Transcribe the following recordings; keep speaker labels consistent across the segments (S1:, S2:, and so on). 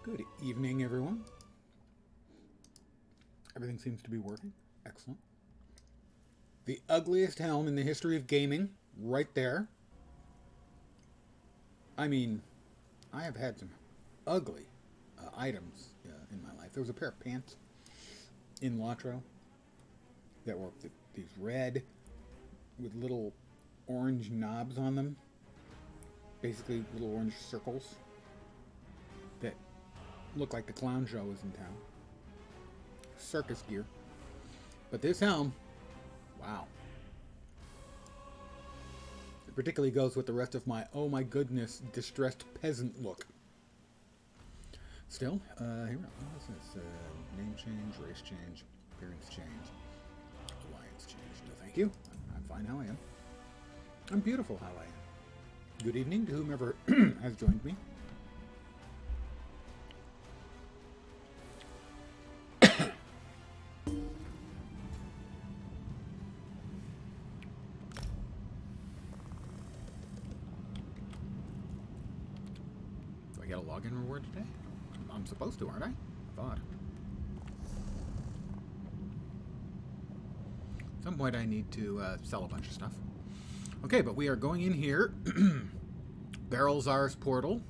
S1: Good evening, everyone. Everything seems to be working. Excellent. The ugliest helm in the history of gaming, right there. I mean, I have had some ugly items in my life. There was a pair of pants in Latro that were these red with little orange knobs on them. Basically, little orange circles that looked like the clown show was in town. Circus gear. But this helm, wow. It particularly goes with the rest of my, oh my goodness, distressed peasant look. Still, here we go. What is this? Name change, race change, appearance change, alliance change. No thank you. I'm fine how I am. I'm beautiful how I am. Good evening to whomever has joined me. Do I get a login reward today? I'm supposed to, aren't I? I thought. At some point I need to sell a bunch of stuff. Okay, but we are going in here. Barrelzar's portal.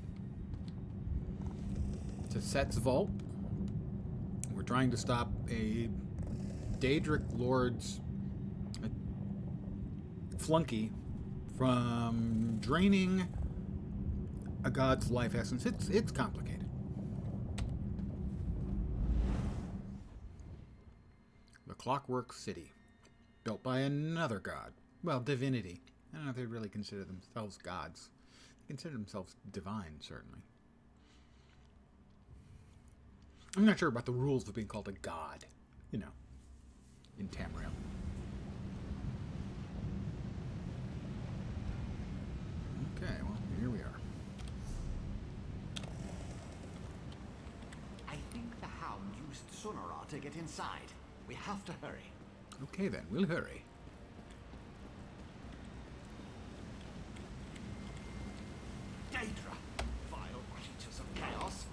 S1: To Set's vault. We're trying to stop a Daedric Lord's flunky from draining a god's life essence. It's complicated. The Clockwork City. Built by another god. Well, divinity. I don't know if they really consider themselves gods. They consider themselves divine, certainly. I'm not sure about the rules of being called a god, you know, in Tamriel. Okay, well, here we are.
S2: I think the hound used Sonora to get inside. We have to hurry.
S1: Okay then, we'll hurry.
S2: Daedra! Vile creatures of chaos.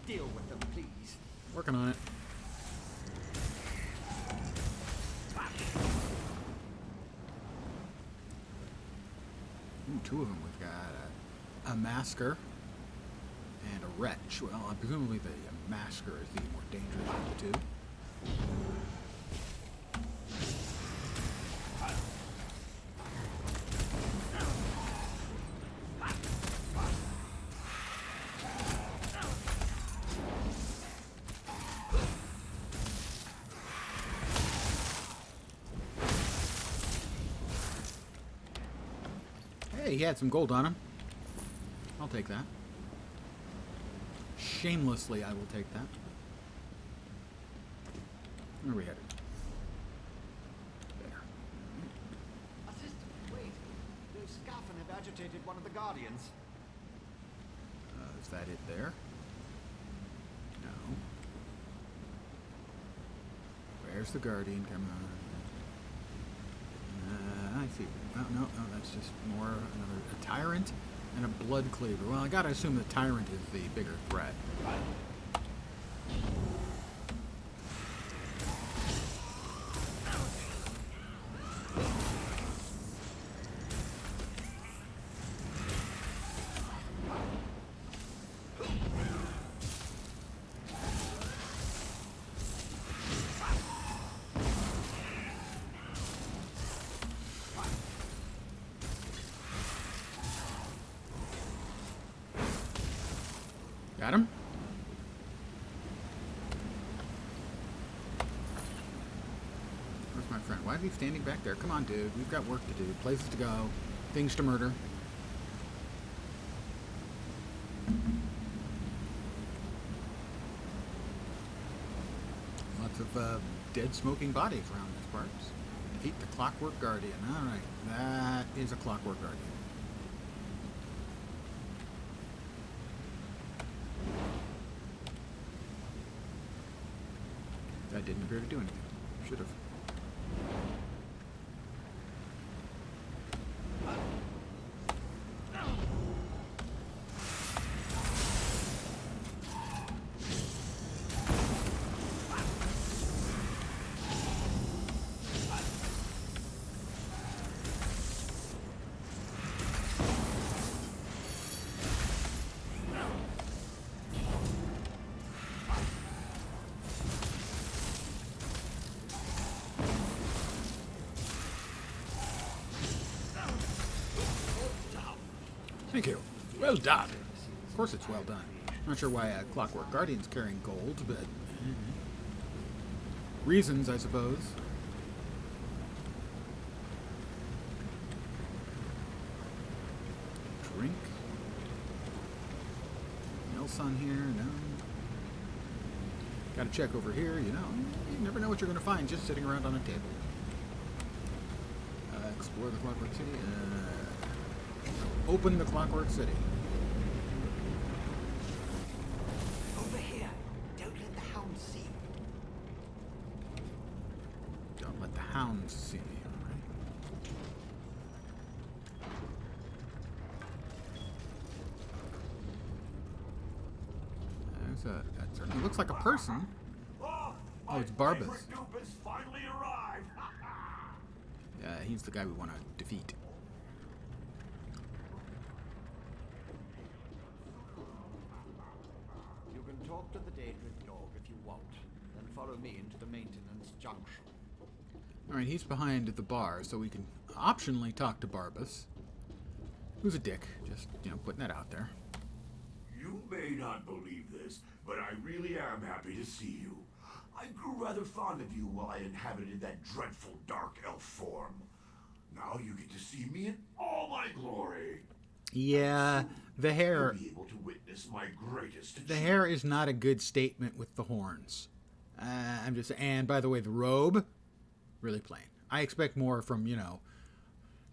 S2: Deal with them, please.
S1: Working on it. Ooh, two of them. We've got a masker and a wretch. Well, presumably the masker is the more dangerous of the two. Hey, he had some gold on him. I'll take that. Shamelessly, I will take that. Where are we headed? There.
S2: Assistant, wait. Those Scaffin have agitated one of the Guardians.
S1: Is that it there? No. Where's the Guardian? Come on. I see. Oh, no, that's just more a tyrant and a blood cleaver. Well, I gotta assume the tyrant is the bigger threat. Got him? Where's my friend? Why is he standing back there? Come on, dude. We've got work to do. Places to go. Things to murder. Lots of dead smoking bodies around these parts. Eat the Clockwork Guardian. Alright. That is a Clockwork Guardian. That didn't appear to do anything. Should have. Thank you. Well done. Of course it's well done. Not sure why Clockwork Guardian's carrying gold, but... reasons, I suppose. Drink. Anything else on here? No. Gotta check over here, you know. You never know what you're gonna find just sitting around on a table. Explore the Clockwork City. Open the Clockwork City.
S2: Over here. Don't let the hounds see you.
S1: Don't let the hounds see me, alright. That certainly looks like a person. Oh, it's Barbas.
S2: Finally arrived.
S1: Yeah, he's the guy we want to defeat.
S2: You can talk to the Daedric dog if you want, then follow me into the maintenance junction.
S1: Alright, he's behind the bar, so we can optionally talk to Barbas. Who's a dick. Just, you know, putting that out there.
S3: You may not believe this, but I really am happy to see you. I grew rather fond of you while I inhabited that dreadful dark elf form. Now you get to see me in all my glory.
S1: Yeah, the hair...
S3: You'll be able to witness my greatest
S1: The hair is not a good statement with the horns. I'm just... And, by the way, the robe, really plain. I expect more from, you know,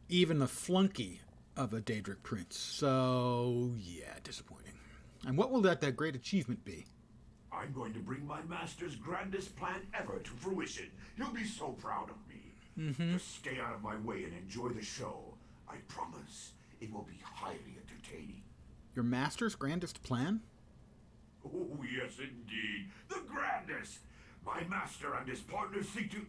S1: even the flunky of a Daedric prince. So, yeah, disappointing. And what will that great achievement be?
S3: I'm going to bring my master's grandest plan ever to fruition. You'll be so proud of me. Just stay out of my way and enjoy the show. I promise it will be highly entertaining.
S1: Your master's grandest plan?
S3: Oh, yes, indeed. The grandest. My master and his partners seek to...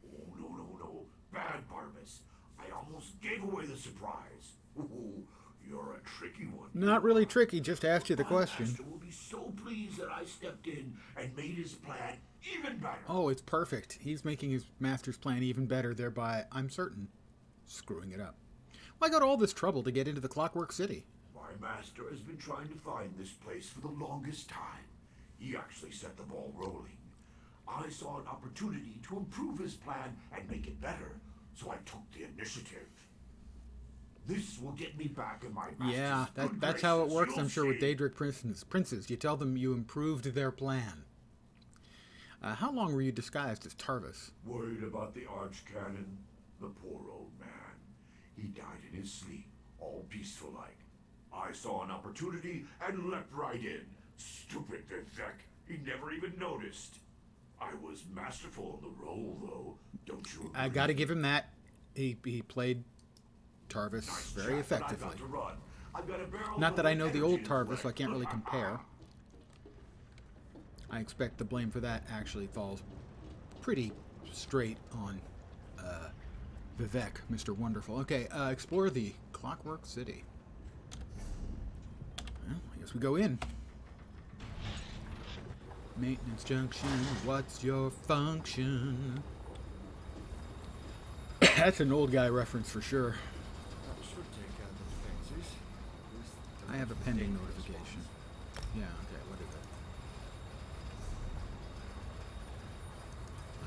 S3: Oh, no. Bad Barbas. I almost gave away the surprise. Oh, you're a tricky one.
S1: Not really tricky, just asked you the question.
S3: My master will be so pleased that I stepped in and made his plan even better.
S1: Oh, it's perfect. He's making his master's plan even better, thereby, I'm certain, screwing it up. Well, I got all this trouble to get into the Clockwork City.
S3: My master has been trying to find this place for the longest time. He actually set the ball rolling. I saw an opportunity to improve his plan and make it better, so I took the initiative. This will get me back in my master's
S1: Yeah,
S3: good
S1: that's how it
S3: graces,
S1: works,
S3: you'll
S1: I'm sure, with
S3: see.
S1: Daedric princes. You tell them you improved their plan. How long were you disguised as Tarvis?
S3: Worried about the archcanon? The poor old man. He died in his sleep, all peaceful-like. I saw an opportunity and leapt right in. Stupid Vivek. He never even noticed. I was masterful in the role, though. Don't you agree?
S1: I gotta give him that. He played Tarvis
S3: Nice
S1: very
S3: chat, but I've
S1: effectively.
S3: got to run. I've got a barrel
S1: Not that I
S3: of
S1: know the
S3: energy
S1: old
S3: in
S1: Tarvis, so I
S3: flick.
S1: can't really compare. I expect the blame for that actually falls pretty straight on Vivek, Mr. Wonderful. Okay, explore the Clockwork City. Well, I guess we go in. Maintenance junction, what's your function? That's an old guy reference for sure.
S2: That should take out the defenses.
S1: I have a pending notification. Yeah, okay, what is it?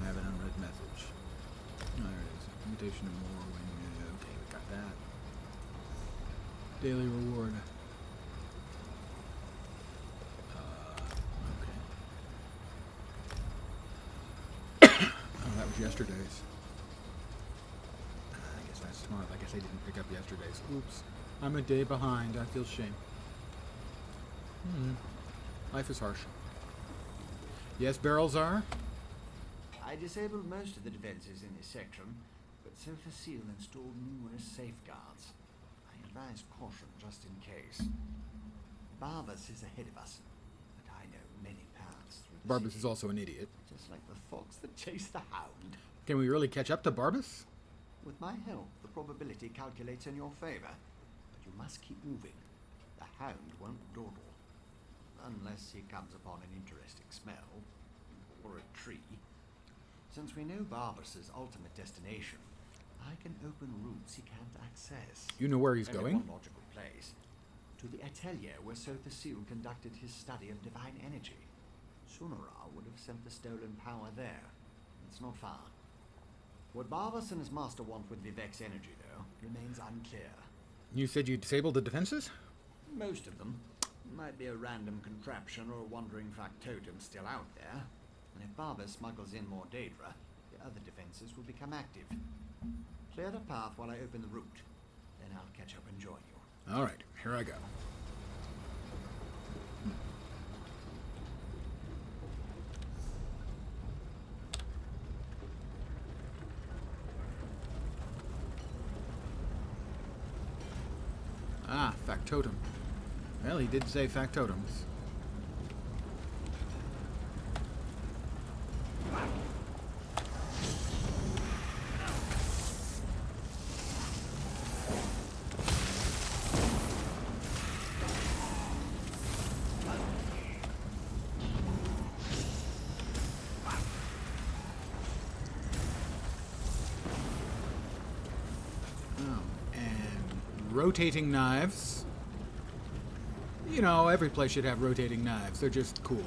S1: I have an unread message. Oh, there it is. Invitation to Morrowind. Okay, we got that. Daily reward. Okay. Oh, that was yesterday's. I guess that's smart. I guess I didn't pick up yesterday's. Oops. I'm a day behind. I feel shame. Life is harsh. Yes, barrels are.
S2: I disabled most of the defenses in this section, but Sofa Seal installed numerous safeguards. I advise caution just in case. Barbas is ahead of us, but I know many paths through the
S1: Barbas
S2: city,
S1: is also an idiot.
S2: just like the fox that chased the hound.
S1: Can we really catch up to Barbas?
S2: With my help, the probability calculates in your favor, but you must keep moving. The hound won't dawdle, unless he comes upon an interesting smell, or a tree. Since we know Barbas's ultimate destination, I can open routes he can't access.
S1: You know where he's
S2: Only
S1: going?
S2: one logical place. To the atelier where Sotha Seal conducted his study of divine energy. Sunara would have sent the stolen power there. It's not far. What Barbas and his master want with Vivek's energy, though, remains unclear.
S1: You said you disabled the defenses?
S2: Most of them. Might be a random contraption or a wandering factotum still out there. And if Barbas smuggles in more Daedra, the other defenses will become active. Clear the path while I open the route. Then I'll catch up and join you.
S1: All right, here I go. Ah, factotum. Well, he did say factotums. Rotating knives. You know, every place should have rotating knives. They're just cool.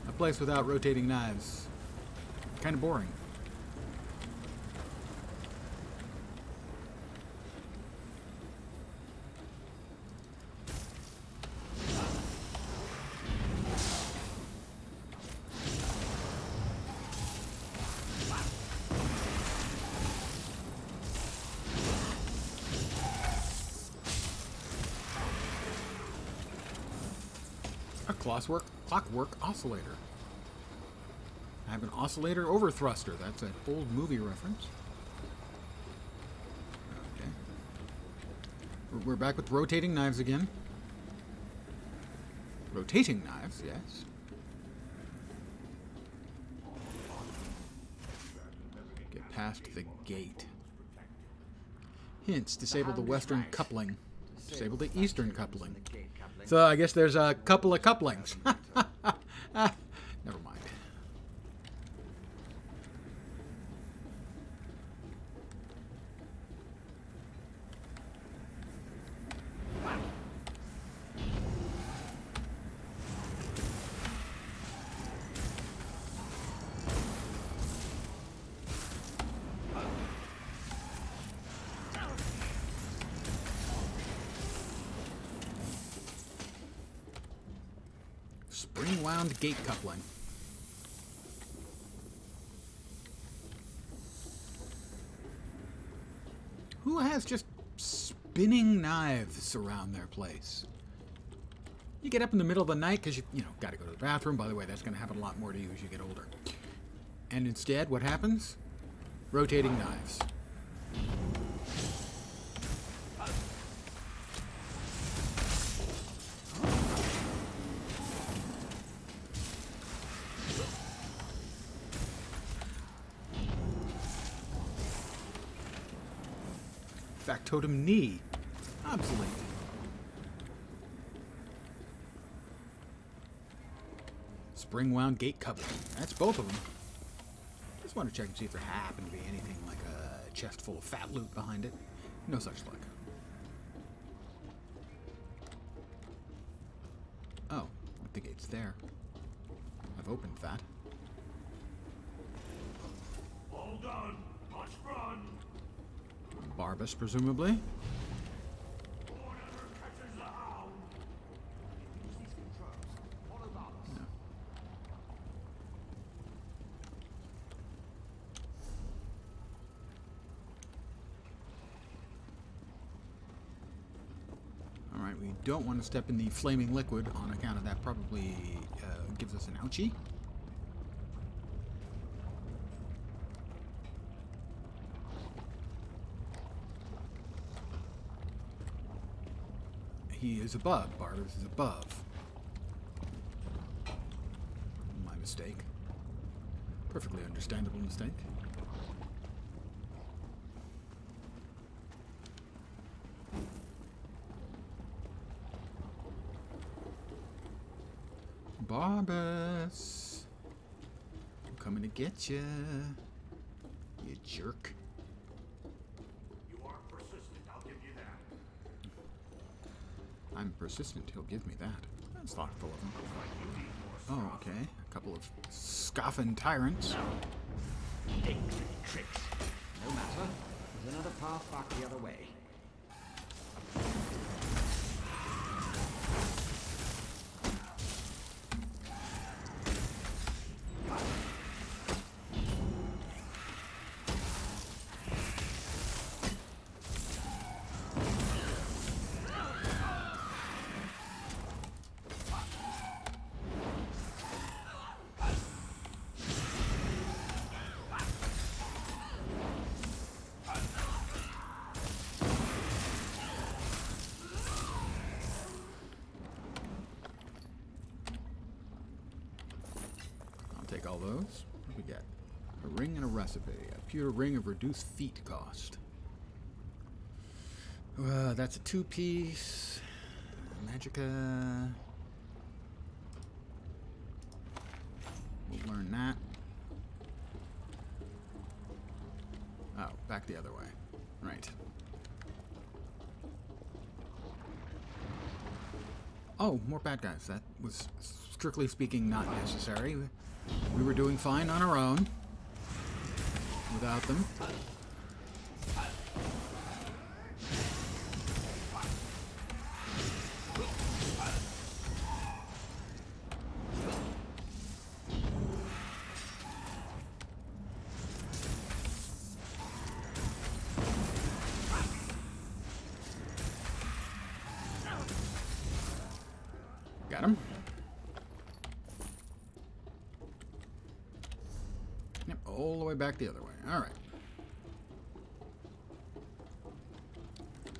S1: A place without rotating knives, kind of boring. Clockwork oscillator. I have an oscillator overthruster. That's an old movie reference. Okay. We're back with rotating knives again. Rotating knives, yes. Get past the gate. Hints, disable the western coupling. Disable the eastern coupling. So I guess there's a couple of couplings. Never mind. Spring-wound gate coupling. Who has just spinning knives around their place? You get up in the middle of the night because you got to go to the bathroom. By the way, that's going to happen a lot more to you as you get older. And instead, what happens? Rotating knives. Factotum knee. Obsolete. Spring-wound gate coupling. That's both of them. Just want to check and see if there happened to be anything like a chest full of fat loot behind it. No such luck. Oh, the gate's there. I've opened that.
S3: All done. Must run.
S1: Barbas, presumably.
S3: Whatever catches the hound.
S2: Use these controls. Follow Barbas.
S1: No. All right, we don't want to step in the flaming liquid on account of that. Probably gives us an ouchie. He is above. Barbas is above. My mistake. Perfectly understandable mistake. Barbas, I'm coming to get you, you jerk.
S3: You are persistent, I'll give you that.
S1: I'm persistent, he'll give me that. That's thoughtful of him. Oh, okay. A couple of scoffing tyrants.
S2: Tricks. No matter. There's another path back the other way.
S1: Take all those. What do we get? A ring and a recipe. A pewter ring of reduced feet cost. That's a 2-piece. Magica. We'll learn that. Oh, back the other way. Right. Oh, more bad guys. That was, strictly speaking, not necessary. We were doing fine on our own without them. Got him. Yep, all the way back the other way. All right.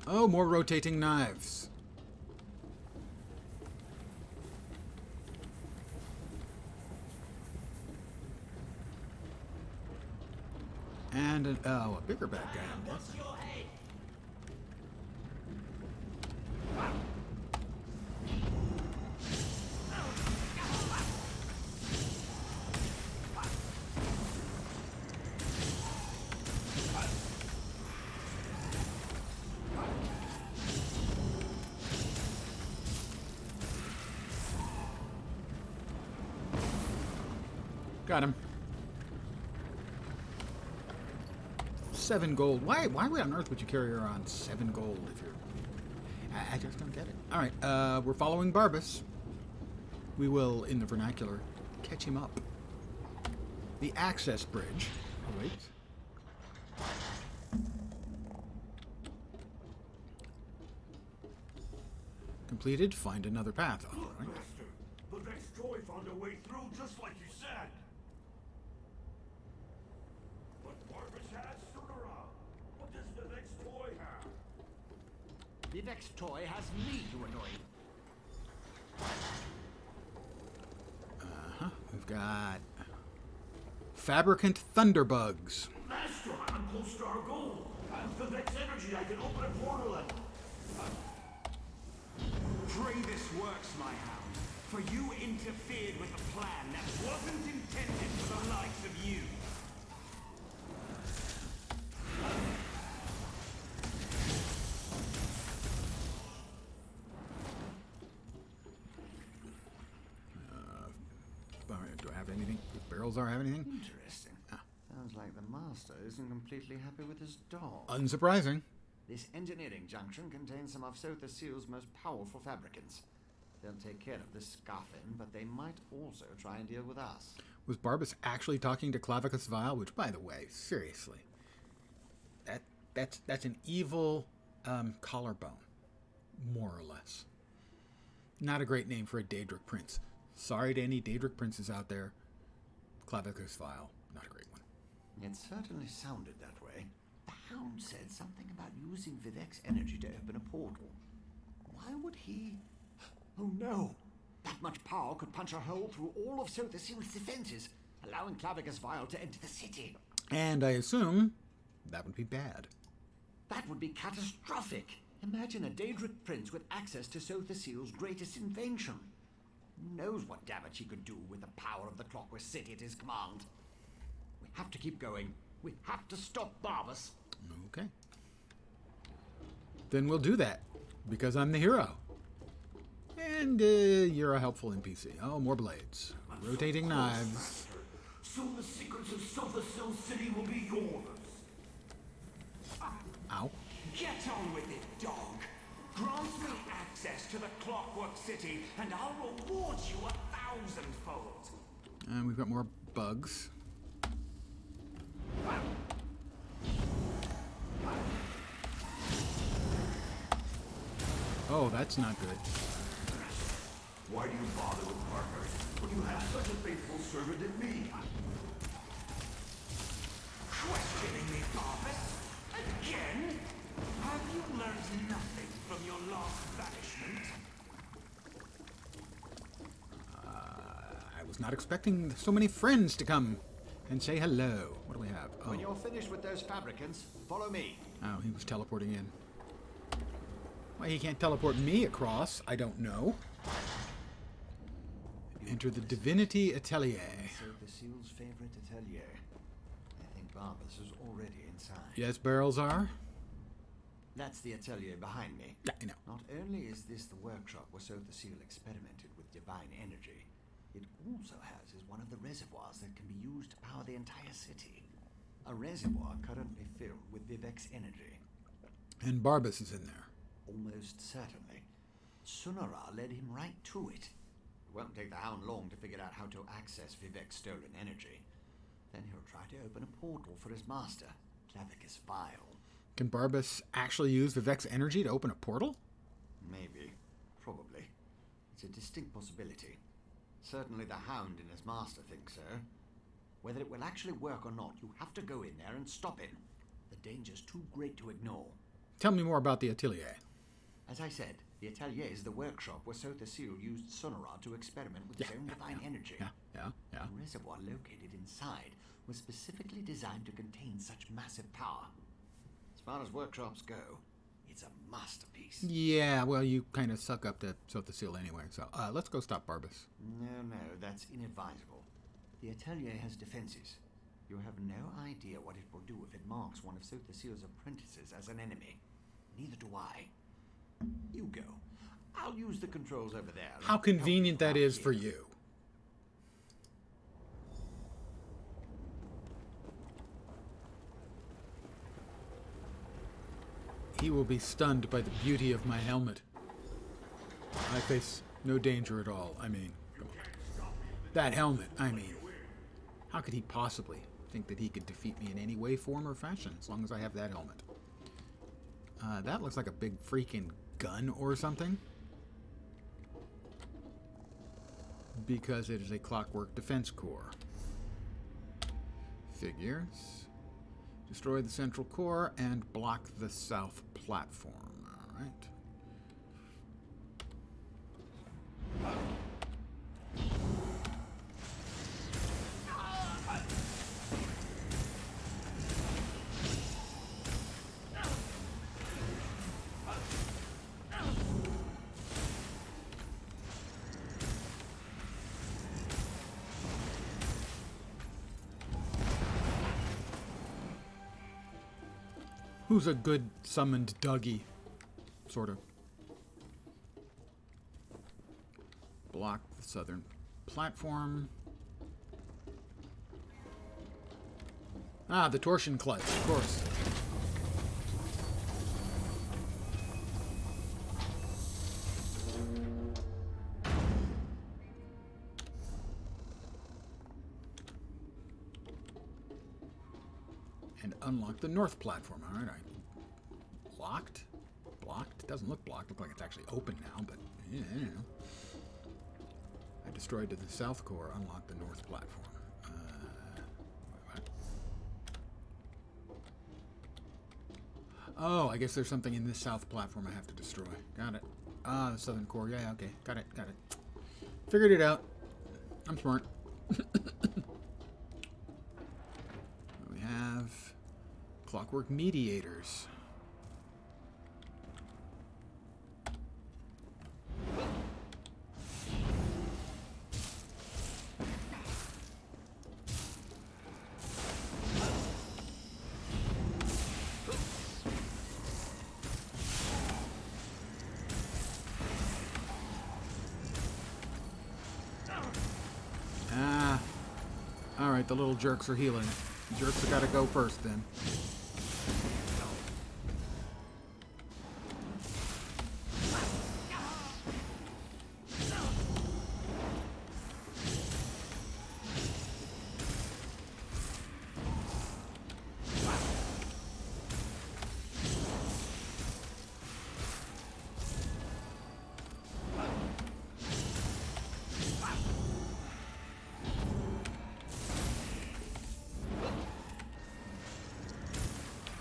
S1: Oh, more rotating knives. And a bigger bad guy, I'm guessing. Got him. 7 gold. Why on earth would you carry around 7 gold if you're... I just don't get it. Alright, we're following Barbas. We will, in the vernacular, catch him up. The access bridge awaits. Completed. Find another path. All right.
S3: Master, the next toy found a way through just like you said. But Barbas has Sunara. What does the next toy have?
S2: The next toy has me, you annoying.
S1: We've got Fabricant Thunderbugs.
S3: Master, I'm close to our goal. With the next energy, I can open a portal and...
S4: Pray this works, my hound, for you interfered with a plan that wasn't intended for the likes of you.
S1: Do I have anything? Do barrels are have anything?
S2: Interesting. Sounds like the master isn't completely happy with his dog.
S1: Unsurprising.
S2: This engineering junction contains some of Sotha Seal's most powerful fabricants. They'll take care of this scoffin, but they might also try and deal with us.
S1: Was Barbas actually talking to Clavicus Vile? Which, by the way, seriously, that's an evil collarbone, more or less. Not a great name for a Daedric prince. Sorry to any Daedric princes out there. Clavicus Vile, not a great one.
S2: It certainly sounded that way. The Hound said something about using Vivek's energy to open a portal. Why would he... Oh no! That much power could punch a hole through all of Sotha Seal's defenses, allowing Clavicus Vile to enter the city.
S1: And I assume that would be bad.
S2: That would be catastrophic. Imagine a Daedric prince with access to Sotha Seal's greatest invention. Who knows what damage he could do with the power of the Clockwork City at his command. We have to keep going. We have to stop Barbas.
S1: Okay. Then we'll do that, because I'm the hero. And you're a helpful NPC. Oh, more blades. Rotating knives.
S3: Soon the secrets of Silversill City will be yours.
S1: Ow.
S4: Get on with it, dog. Grant me access to the Clockwork City, and I'll reward you 1,000-fold.
S1: And we've got more bugs. Oh, that's not good.
S3: Why do you bother with partners when you have such a faithful servant in me?
S4: Questioning me, Barbus? Again? Have you learned nothing from your last banishment?
S1: I was not expecting so many friends to come and say hello. What do we have? Oh,
S2: When you're finished with those fabricants, follow me.
S1: oh, he was teleporting in. Why he can't teleport me across, I don't know. Enter the Divinity Atelier.
S2: So the Seal's favorite atelier. I think Barbus is already inside.
S1: Yes, barrels are.
S2: That's the atelier behind me.
S1: Yeah, I know.
S2: Not only is this the workshop where So the Seal experimented with divine energy, it also houses one of the reservoirs that can be used to power the entire city. A reservoir currently filled with Vivek's energy.
S1: And Barbus is in there.
S2: Almost certainly. Sunara led him right to it. It won't take the Hound long to figure out how to access Vivek's stolen energy. Then he'll try to open a portal for his master, Clavicus Vile.
S1: Can Barbus actually use Vivek's energy to open a portal?
S2: Maybe. Probably. It's a distinct possibility. Certainly the Hound and his master think so. Whether it will actually work or not, you have to go in there and stop him. The danger's too great to ignore.
S1: Tell me more about the Atelier.
S2: As I said, the atelier is the workshop where So the Seal used Sunara to experiment with his own divine energy.
S1: Yeah.
S2: The reservoir located inside was specifically designed to contain such massive power. As far as workshops go, it's a masterpiece.
S1: Yeah, well, you kind of suck up to the Seal anyway, so let's go stop Barbus.
S2: No, that's inadvisable. The atelier has defenses. You have no idea what it will do if it marks one of So the Seal's apprentices as an enemy. Neither do I. You go. I'll use the controls over there.
S1: How convenient that is for you. He will be stunned by the beauty of my helmet. I face no danger at all. I mean, come on. That helmet, I mean. How could he possibly think that he could defeat me in any way, form, or fashion as long as I have that helmet? That looks like a big freaking gun or something. Because it is a Clockwork Defense Core. Figures. Destroy the central core and block the south platform. All right. Who's a good summoned Dougie? Sort of. Block the southern platform. Ah, the torsion clutch, of course. And unlock the north platform. All right, locked? Blocked? It doesn't look blocked. Look like it's actually open now, but yeah, I don't know. I destroyed the south core. Unlock the north platform. What? Oh, I guess there's something in this south platform I have to destroy. Got it. Ah, the southern core. Yeah, okay. Got it. Figured it out. I'm smart. We have Clockwork Mediators. the little jerks are healing it. The jerks have got to go first then.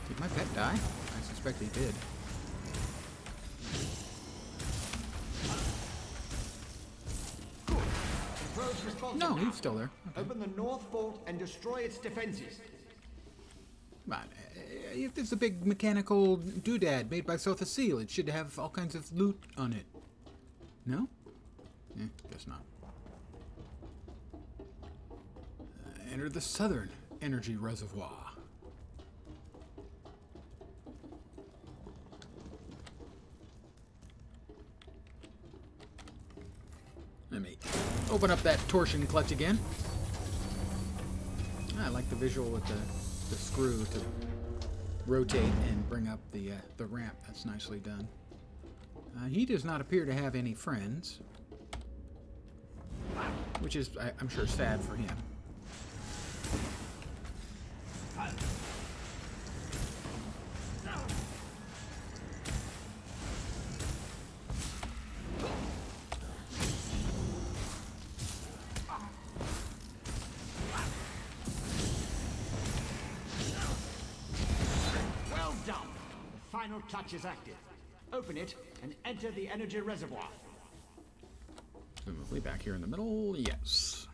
S1: Did my pet die? I suspect he did.
S2: Control's responsive
S1: No,
S2: now.
S1: he's still there. Okay.
S2: Open the north vault and destroy its defenses.
S1: Come on. If there's a big mechanical doodad made by Sotha Seal, it should have all kinds of loot on it. No? Guess not. Enter the southern energy reservoir. Let me open up that torsion clutch again. I like the visual with the screw to rotate and bring up the ramp. That's nicely done. He does not appear to have any friends, which is, I'm sure, sad for him.
S2: Well done. The final touch is active. Open it and enter the energy reservoir.
S1: Presumably back here in the middle, yes.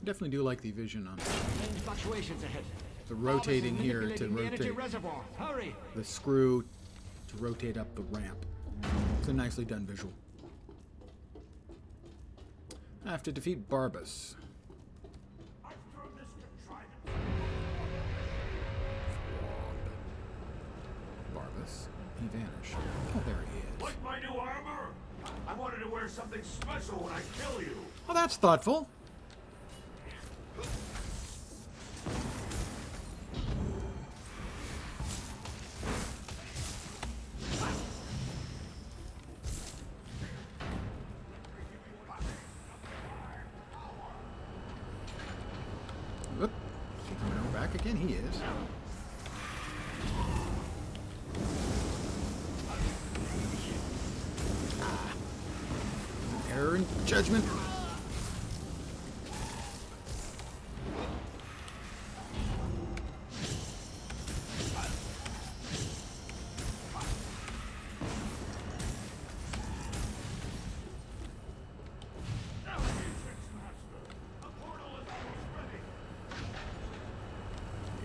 S1: I definitely do like the vision on
S2: Main fluctuations ahead.
S1: the rotating
S2: Harvest is
S1: here to
S2: manipulating the energy
S1: rotate
S2: reservoir. Hurry!
S1: the screw to rotate up the ramp. It's a nicely done visual. I have to defeat Barbas. Barbas? He vanished. Oh, there he is.
S3: Like my new armor? I wanted to wear something special when I kill you.
S1: Oh, that's thoughtful. Whoop. Is he coming over back again? He is. Error in judgment.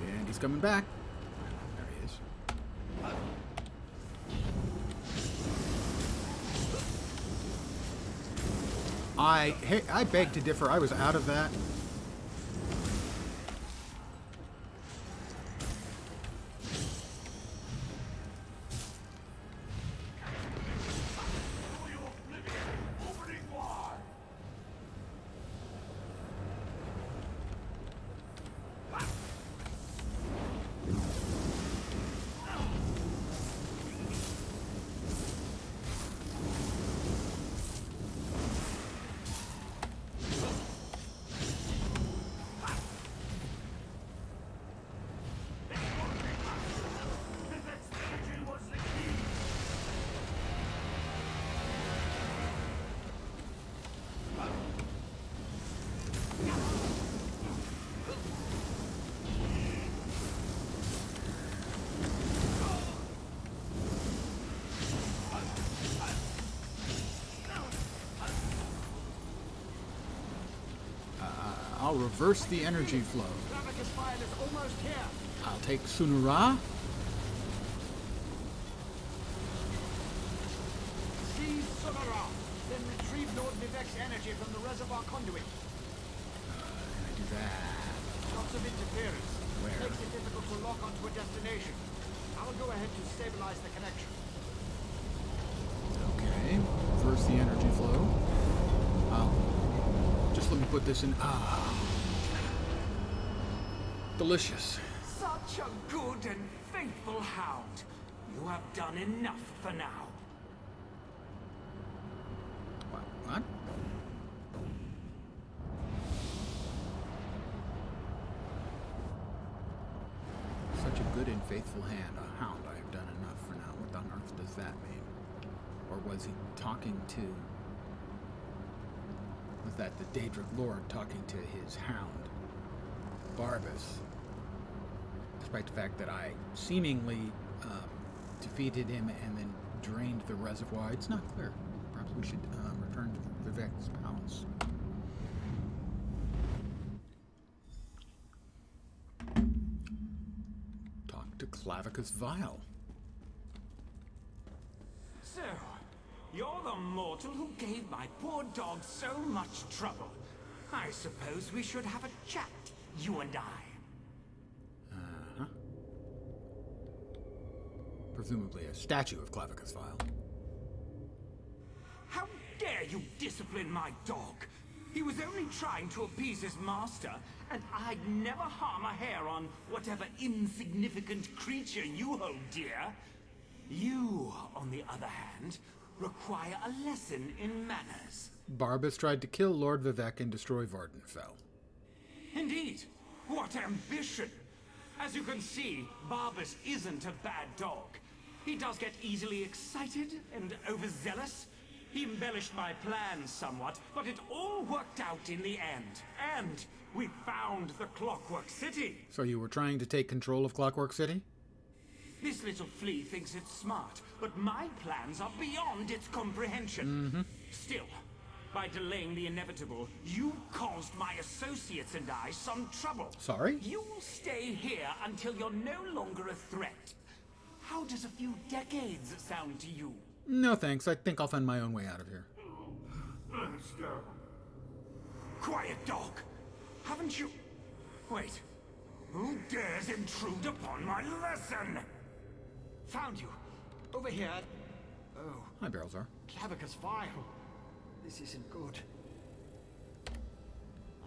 S1: And he's coming back. There he is. I beg to differ. I was out of that. I'll reverse the energy flow.
S2: Gravicus file is almost here.
S1: I'll take Sunura.
S2: Seize Sonora. Then retrieve Lord Vivek's energy from the reservoir conduit.
S1: And I do that.
S2: Lots of interference.
S1: Where?
S2: Makes it difficult to lock onto a destination. I'll go ahead to stabilize the connection.
S1: Okay. Reverse the energy flow. Just let me put this in. Delicious.
S4: Such a good and faithful hound. You have done enough for now.
S1: What? Such a good and faithful hand, a hound. I have done enough for now. What on earth does that mean? Or was he talking to... Was that the Daedric Lord talking to his hound, Barbas? Despite the fact that I seemingly defeated him and then drained the reservoir, it's not clear. Perhaps we should return to Vivek's palace. Talk to Clavicus Vile.
S4: So, you're the mortal who gave my poor dog so much trouble. I suppose we should have a chat, you and I.
S1: Presumably a statue of Clavicus Vile.
S4: How dare you discipline my dog? He was only trying to appease his master, and I'd never harm a hair on whatever insignificant creature you hold dear. You, on the other hand, require a lesson in manners.
S1: Barbas tried to kill Lord Vivek and destroy Vardenfell.
S4: Indeed. What ambition! As you can see, Barbas isn't a bad dog. He does get easily excited and overzealous. He embellished my plans somewhat, but it all worked out in the end. And we found the Clockwork City.
S1: So you were trying to take control of Clockwork City?
S4: This little flea thinks it's smart, but my plans are beyond its comprehension. Still, by delaying the inevitable, you caused my associates and I some trouble.
S1: Sorry?
S4: You'll stay here until you're no longer a threat. How does a few decades sound to you?
S1: No thanks, I think I'll find my own way out of here.
S3: Let's go.
S4: Quiet, dog. Haven't you... Wait. Who dares intrude upon my lesson?
S2: Found you. Over here. Oh,
S1: Hi, Barrelzar.
S2: Clavicus Vile. This isn't good.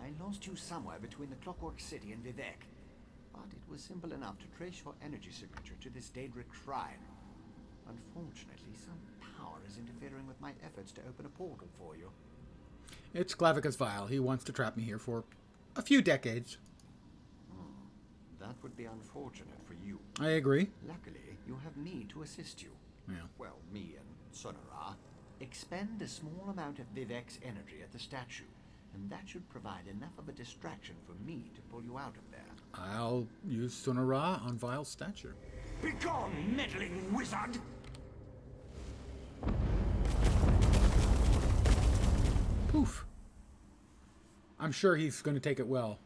S2: I lost you somewhere between the Clockwork City and Vivek. But it was simple enough to trace your energy signature to this Daedric shrine. Unfortunately, some power is interfering with my efforts to open a portal for you.
S1: It's Clavicus Vile. He wants to trap me here for a few decades.
S2: That would be unfortunate for you.
S1: I agree.
S2: Luckily, you have me to assist you.
S1: Yeah.
S2: Well, me and Sonara. Expend a small amount of Vivek's energy at the statue, and that should provide enough of a distraction for me to pull you out of there.
S1: I'll use Sonara on Vile's statue.
S4: Begone, meddling wizard!
S1: Poof. I'm sure he's going to take it well,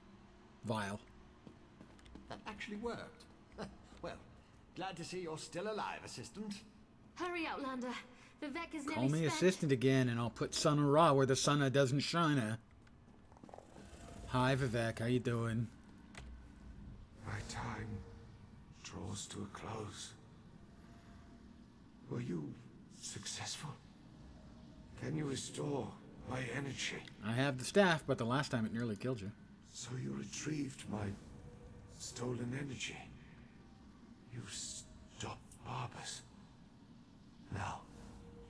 S1: Vile.
S2: That actually worked. Well, glad to see you're still alive, assistant.
S5: Hurry, Outlander. Vivek is
S1: Call
S5: nearly
S1: me
S5: spent.
S1: assistant again, and I'll put Sonara where the sun doesn't shine. Hi, Vivek. How you doing?
S3: My time draws to a close. Were you successful? Can you restore my energy?
S1: I have the staff, but the last time it nearly killed you.
S3: So you retrieved my stolen energy. You stopped Barbas. Now,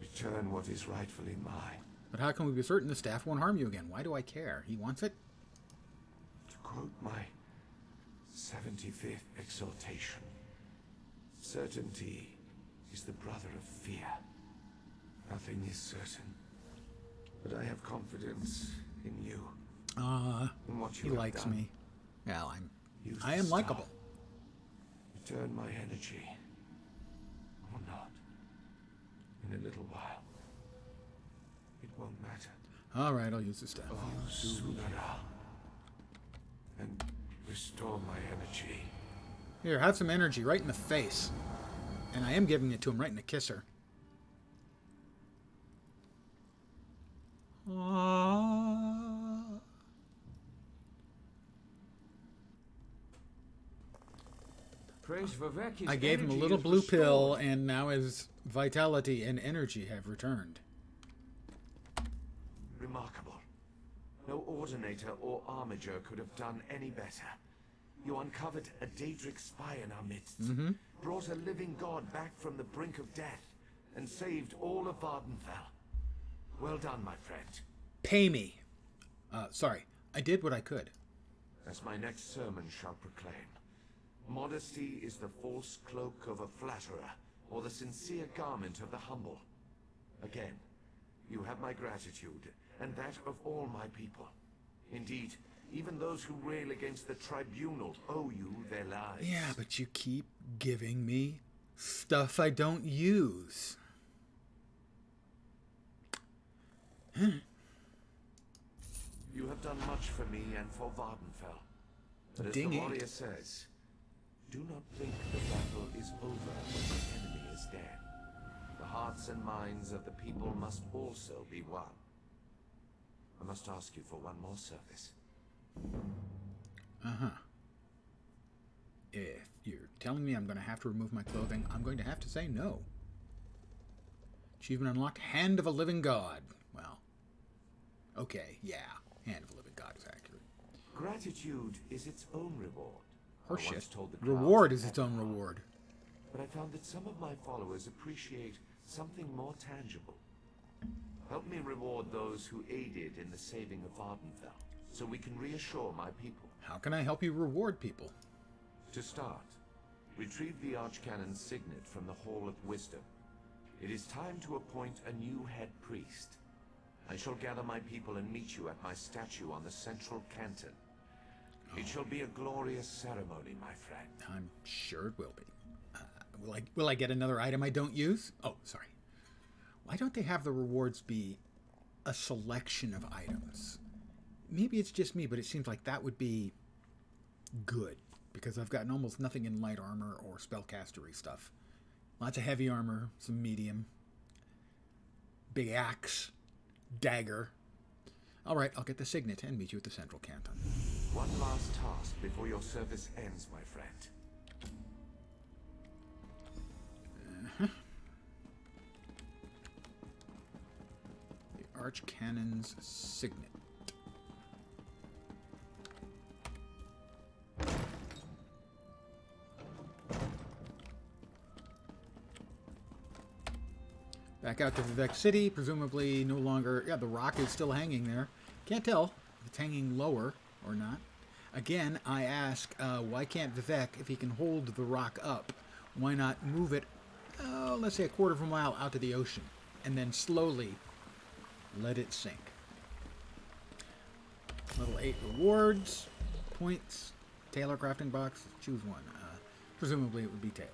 S3: return what is rightfully mine.
S1: But how can we be certain the staff won't harm you again? Why do I care? He wants it?
S3: To quote my 75th exaltation, certainty is the brother of fear. Nothing is certain, but I have confidence in you. In what you
S1: He
S3: have
S1: likes
S3: done.
S1: me. Well,
S3: Use
S1: I
S3: the
S1: am
S3: star.
S1: likable.
S3: Return my energy, or not. In a little while, it won't matter.
S1: All right, I'll use the staff.
S3: Sunara, and restore my energy.
S1: Here, have some energy right in the face. And I am giving it to him right in the kisser.
S4: Praise Vivek, his
S1: I gave him a
S4: energy
S1: little
S4: is
S1: blue pill,
S4: restored.
S1: and now his vitality and energy have returned.
S6: Remarkable. No Ordinator or Armiger could have done any better. You uncovered a Daedric spy in our midst, brought a living god back from the brink of death, and saved all of Vardenfell. Well done, my friend.
S1: Pay me. Sorry, I did what I could.
S6: As my next sermon shall proclaim, modesty is the false cloak of a flatterer, or the sincere garment of the humble. Again, you have my gratitude, and that of all my people. Indeed, even those who rail against the tribunal owe you their lives.
S1: Yeah, but you keep giving me stuff I don't use.
S6: You have done much for me and for Vardenfell. But as
S1: Ding
S6: the
S1: it.
S6: warrior says, do not think the battle is over when the enemy is dead. The hearts and minds of the people must also be won. I must ask you for one more service.
S1: Uh-huh. If you're telling me I'm going to have to remove my clothing, I'm going to have to say no. Achievement unlocked, Hand of a Living God. Well, okay, yeah. Hand of a Living God is accurate.
S6: Gratitude is its own reward. I once
S1: Horseshit.
S6: told the crowd
S1: Reward
S6: to
S1: is its own reward.
S6: But I found that some of my followers appreciate something more tangible. Help me reward those who aided in the saving of Vardenfell, so we can reassure my people.
S1: How can I help you reward people?
S6: To start, retrieve the Archcanon's signet from the Hall of Wisdom. It is time to appoint a new head priest. I shall gather my people and meet you at my statue on the central canton. It shall be a glorious ceremony, my friend.
S1: I'm sure it will be. Will I get another item I don't use? Oh, sorry. Why don't they have the rewards be a selection of items? Maybe it's just me, but it seems like that would be good, because I've gotten almost nothing in light armor or spellcastery stuff. Lots of heavy armor, some medium, big axe, dagger. All right, I'll get the signet and meet you at the central canton.
S6: One last task before your service ends, my friend.
S1: The Archcanon's signet. Back out to Vivek City, presumably no longer... Yeah, the rock is still hanging there. Can't tell if it's hanging lower or not. Again, I ask, why can't Vivek, if he can hold the rock up, why not move it, let's say a quarter of a mile out to the ocean, and then slowly let it sink. Level 8 rewards, points, Taylor crafting box, choose one. Presumably it would be Taylor.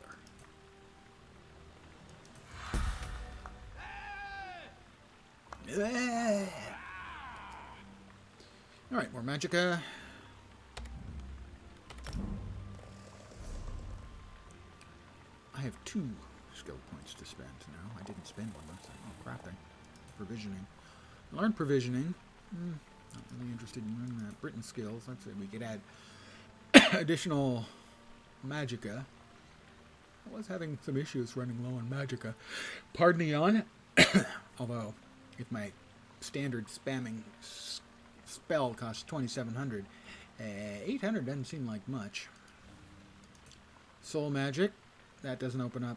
S1: Alright, more magicka. I have 2 skill points to spend now. I didn't spend one last time. Oh, crafting. Provisioning. Learn provisioning. Not really interested in learning that. Britain skills. Let's say we could add additional magicka. I was having some issues running low on magicka. Pardon the yawn. Although, if my standard spamming spell costs 2,700, 800 doesn't seem like much. Soul magic. That doesn't open up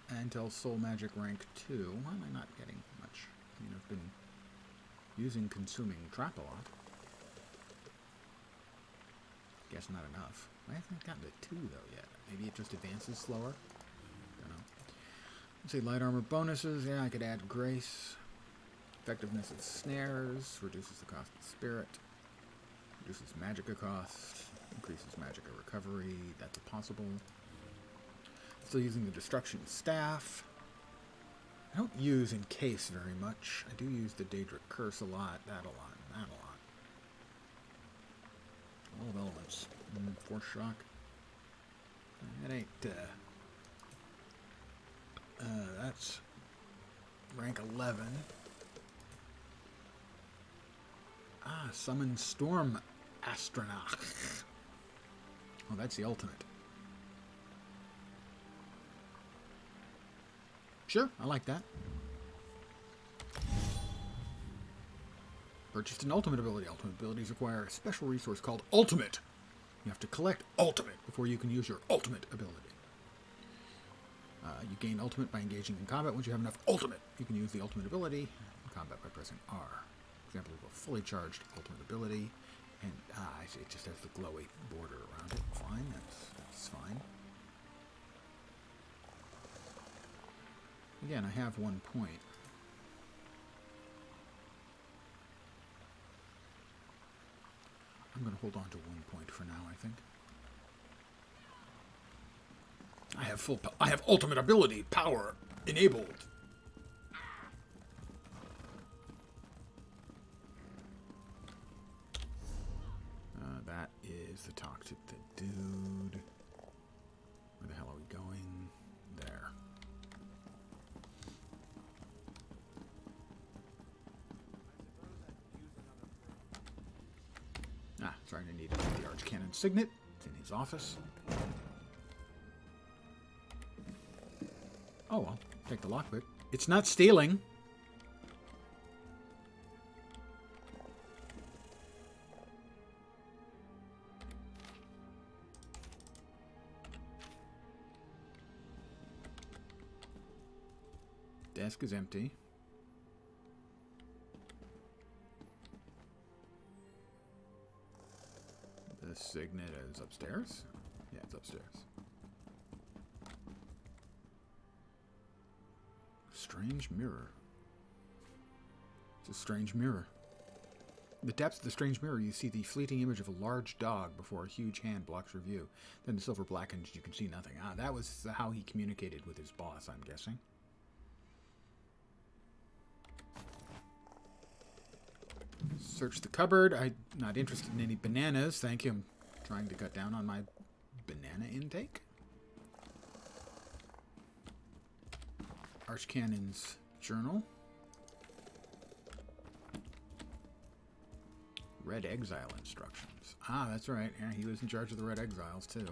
S1: until soul magic rank 2. Why am I not getting much? I mean, I've been using consuming trap a lot. Guess not enough. I haven't gotten to 2 though yet. Maybe it just advances slower. Don't know. Let's see, light armor bonuses. Yeah, I could add grace. Effectiveness of snares. Reduces the cost of spirit. Reduces magicka cost. Increases magicka recovery. That's possible. Still using the destruction staff. I don't use encase very much. I do use the Daedric curse a lot. That a lot. That a lot. All of elements. Force shock. That ain't. That's rank 11. Summon Storm Astronaut. Oh, that's the ultimate. Sure, I like that. Purchased an ultimate ability. Ultimate abilities require a special resource called Ultimate. You have to collect Ultimate before you can use your Ultimate ability. You gain Ultimate by engaging in combat. Once you have enough Ultimate, you can use the Ultimate ability in combat by pressing R. Example of a fully charged Ultimate ability. And, I see, it just has the glowy border around it. Fine, that's fine. Again, I have 1 point. I'm going to hold on to 1 point for now, I think. I have ultimate ability, power, enabled. That is the talk to the dude. Where the hell are we going? There. Sorry, I need the Archcanon Signet. It's in his office. Oh, well, take the lockpick. It's not stealing. Desk is empty. The signet is upstairs? Yeah, it's upstairs. Strange mirror. It's a strange mirror. In the depths of the strange mirror, you see the fleeting image of a large dog before a huge hand blocks your view. Then the silver blackens, you can see nothing. That was how he communicated with his boss, I'm guessing. Search the cupboard. I'm not interested in any bananas. Thank you. I'm trying to cut down on my banana intake. Archcanon's journal. Red Exile instructions. That's right. Yeah, he was in charge of the Red Exiles, too.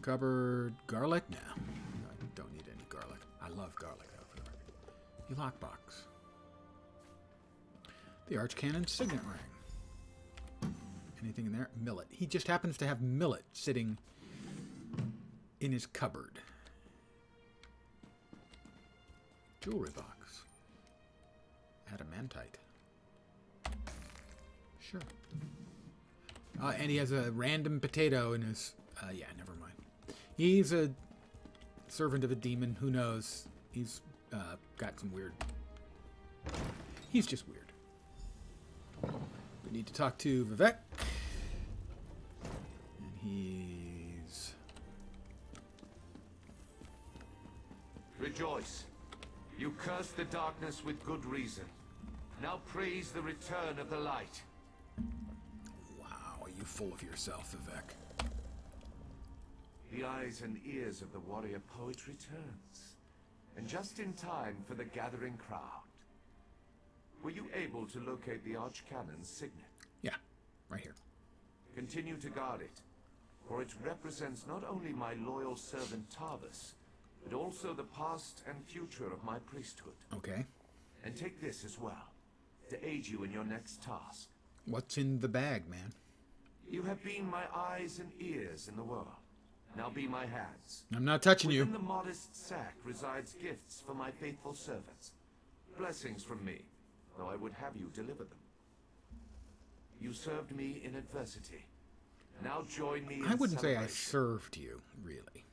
S1: Cupboard. Garlic? No. I don't need any garlic. I love garlic, though, for the record. The lockbox. The Archcanon Signet Ring. Anything in there? Millet. He just happens to have millet sitting in his cupboard. Jewelry box. Adamantite. Sure. And he has a random potato in his... yeah, never mind. He's a servant of a demon. Who knows? He's got some weird... He's just weird. We need to talk to Vivek. And he's...
S6: Rejoice. You cursed the darkness with good reason. Now praise the return of the light.
S1: Wow, are you full of yourself, Vivek?
S6: The eyes and ears of the warrior poet returns. And just in time for the gathering crowd. Were you able to locate the Archcanon's signet?
S1: Yeah, right here.
S6: Continue to guard it, for it represents not only my loyal servant Tarvis, but also the past and future of my priesthood.
S1: Okay.
S6: And take this as well, to aid you in your next task.
S1: What's in the bag, man?
S6: You have been my eyes and ears in the world. Now be my hands.
S1: I'm not touching you.
S6: Within the modest sack resides gifts for my faithful servants. Blessings from me, though I would have you deliver them. You served me in adversity. Now join me in
S1: I wouldn't say I
S6: celebration.
S1: served you, really.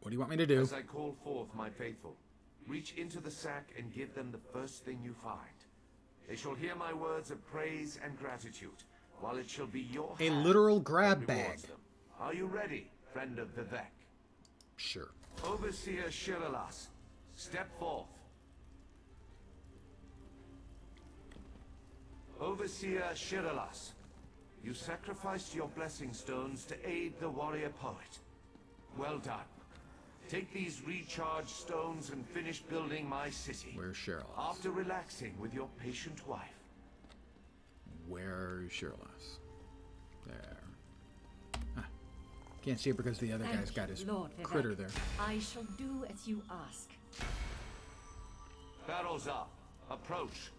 S1: What do you want me to do?
S6: As I call forth my faithful, reach into the sack and give them the first thing you find. They shall hear my words of praise and gratitude, while it shall be your
S1: A
S6: hand
S1: literal
S6: that
S1: grab
S6: rewards
S1: bag.
S6: them. Are you ready, friend of Vivek?
S1: Sure.
S6: Overseer Shiralas, step forth. Overseer Shiralas, you sacrificed your blessing stones to aid the warrior poet. Well done. Take these recharged stones and finish building my city.
S1: Where's Cheryl?
S6: After relaxing with your patient wife.
S1: Where's Cheryl? There. Can't see it because the other guy's got his
S7: Lord Vivek.
S1: critter there.
S7: I shall do as you ask.
S6: Barrels up. Approach.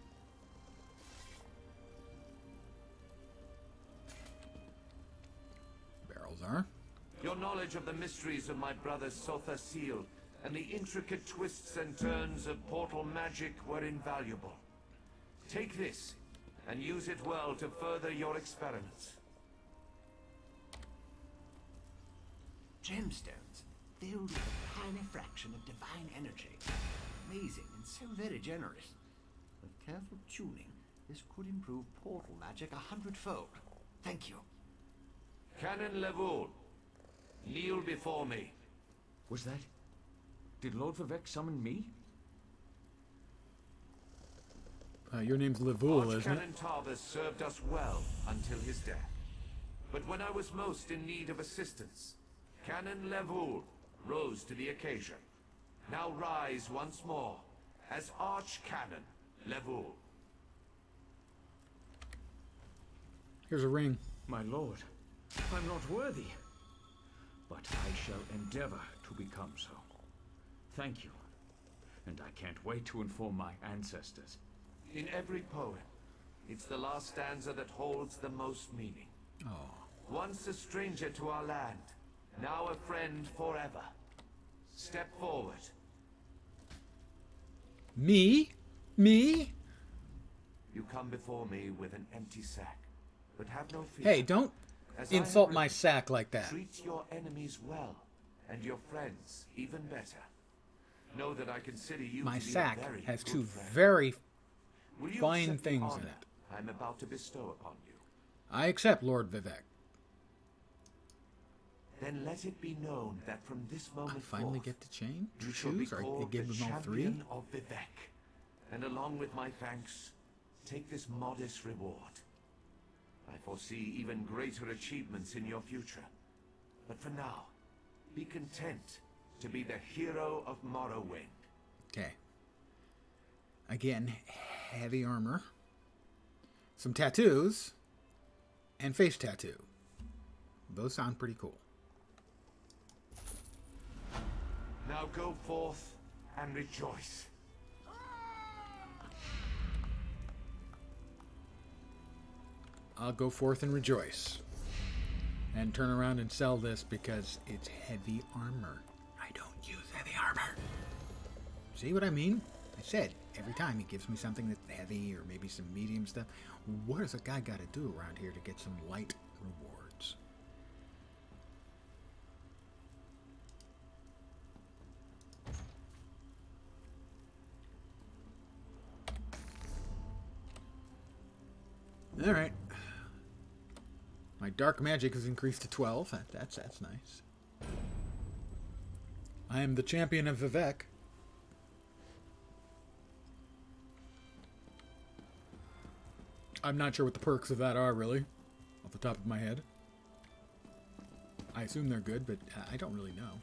S1: Barrels are.
S6: Your knowledge of the mysteries of my brother's Sotha seal and the intricate twists and turns of portal magic were invaluable. Take this and use it well to further your experiments.
S2: Gemstones, filled with a tiny fraction of divine energy. Amazing and so very generous. With careful tuning, this could improve portal magic 100-fold. Thank you.
S6: Canon Levoul, kneel before me.
S8: Was that? Did Lord Vivek summon me?
S1: Your name's Levoul, isn't it?
S6: Archcanon Tarbus served us well until his death. But when I was most in need of assistance, Canon Levoul rose to the occasion. Now rise once more as Archcanon Levoul.
S1: Here's a ring.
S8: My lord, I'm not worthy. But I shall endeavor to become so. Thank you. And I can't wait to inform my ancestors.
S6: In every poem, it's the last stanza that holds the most meaning.
S1: Oh.
S6: Once a stranger to our land, now a friend forever. Step forward.
S1: Me? Me?
S6: You come before me with an empty sack, but have no fear.
S1: Hey, don't
S6: As I
S1: insult
S6: have
S1: my
S6: written,
S1: sack like that.
S6: Treat your enemies well, and your friends even better. Know that I consider you
S1: My
S6: to be
S1: sack
S6: a very
S1: has
S6: good
S1: two
S6: friend.
S1: very
S6: Will you
S1: fine
S6: accept the
S1: things in
S6: honor
S1: it.
S6: I'm about to bestow upon you.
S1: I accept, Lord Vivek.
S6: Then let it be known that from this moment
S1: I finally
S6: forth,
S1: get to change?
S6: you shall be
S1: Choose? Or I
S6: called
S1: give
S6: the
S1: them all three?
S6: champion of Vivek. And along with my thanks, take this modest reward. I foresee even greater achievements in your future. But for now, be content to be the hero of Morrowind.
S1: Okay. Again, heavy armor. Some tattoos. And face tattoo. Those sound pretty cool.
S6: Now go forth and rejoice.
S1: I'll go forth and rejoice. And turn around and sell this because it's heavy armor. I don't use heavy armor. See what I mean? I said, every time he gives me something that's heavy or maybe some medium stuff. What does a guy got to do around here to get some light rewards? Alright. My dark magic has increased to 12. That's nice. I am the champion of Vivek. I'm not sure what the perks of that are, really, off the top of my head. I assume they're good, but I don't really know.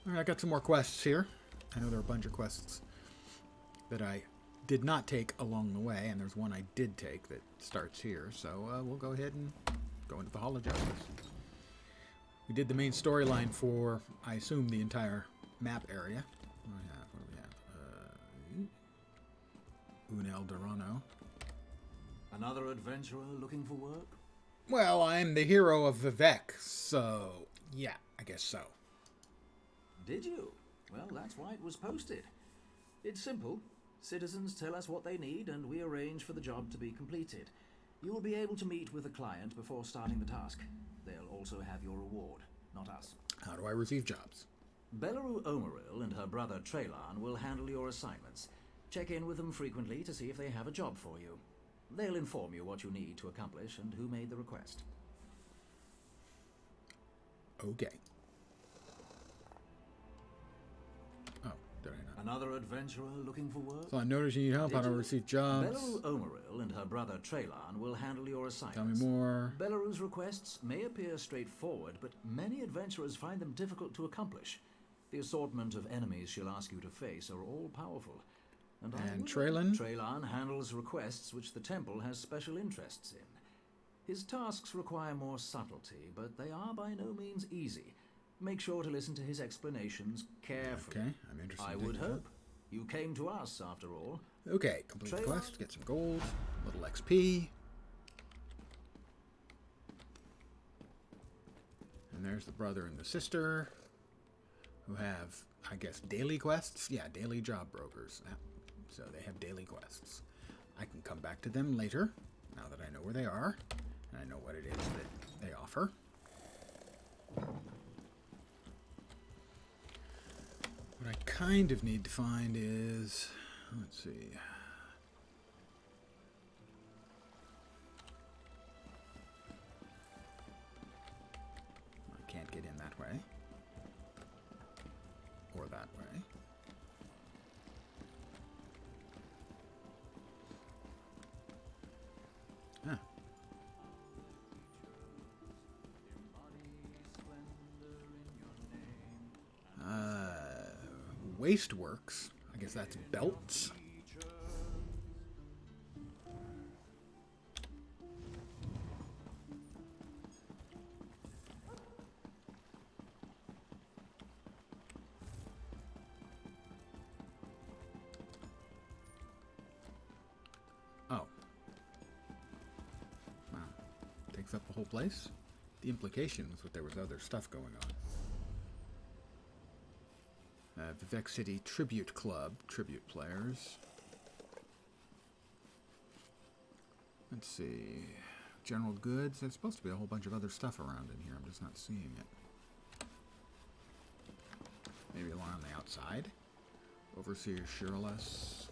S1: Alright, I got some more quests here. I know there are a bunch of quests that I did not take along the way, and there's one I did take that starts here, so we'll go ahead and go into the Hall of Justice. We did the main storyline for, I assume, the entire map area. What do we have? Unel Dorano.
S9: Another adventurer looking for work?
S1: Well, I'm the hero of Vivek, so yeah, I guess so.
S9: Did you? Well, that's why it was posted. It's simple. Citizens tell us what they need, and we arrange for the job to be completed. You will be able to meet with the client before starting the task. They'll also have your reward, not us.
S1: How do I receive jobs?
S9: Belaru Omeril and her brother Traylan will handle your assignments. Check in with them frequently to see if they have a job for you. They'll inform you what you need to accomplish and who made the request.
S1: Okay. Oh, did I not?
S9: Another adventurer looking for work?
S1: So I notice you need help. How do I receive jobs?
S9: Belaru Omeril and her brother Traylan will handle your assignments.
S1: Tell me more.
S9: Belaru's requests may appear straightforward, but many adventurers find them difficult to accomplish. The assortment of enemies she'll ask you to face are all powerful. And
S1: Traylan?
S9: Traylan handles requests which the temple has special interests in. His tasks require more subtlety, but they are by no means easy. Make sure to listen to his explanations carefully.
S1: Okay, I'm interested.
S9: I would hope. You came to us, after all.
S1: Okay, complete the quest, get some gold, a little XP. And there's the brother and the sister, who have, I guess, daily quests? Yeah, daily job brokers. So they have daily quests. I can come back to them later, now that I know where they are, and I know what it is that they offer. What I kind of need to find is, let's see. I can't get in that way. Or that way. Ah. Wasteworks. I guess that's belts. Oh. Wow. Takes up the whole place? The implication was that there was other stuff going on. Vivek City Tribute Club, tribute players. Let's see. General goods. There's supposed to be a whole bunch of other stuff around in here. I'm just not seeing it. Maybe one on the outside. Overseer Shirless.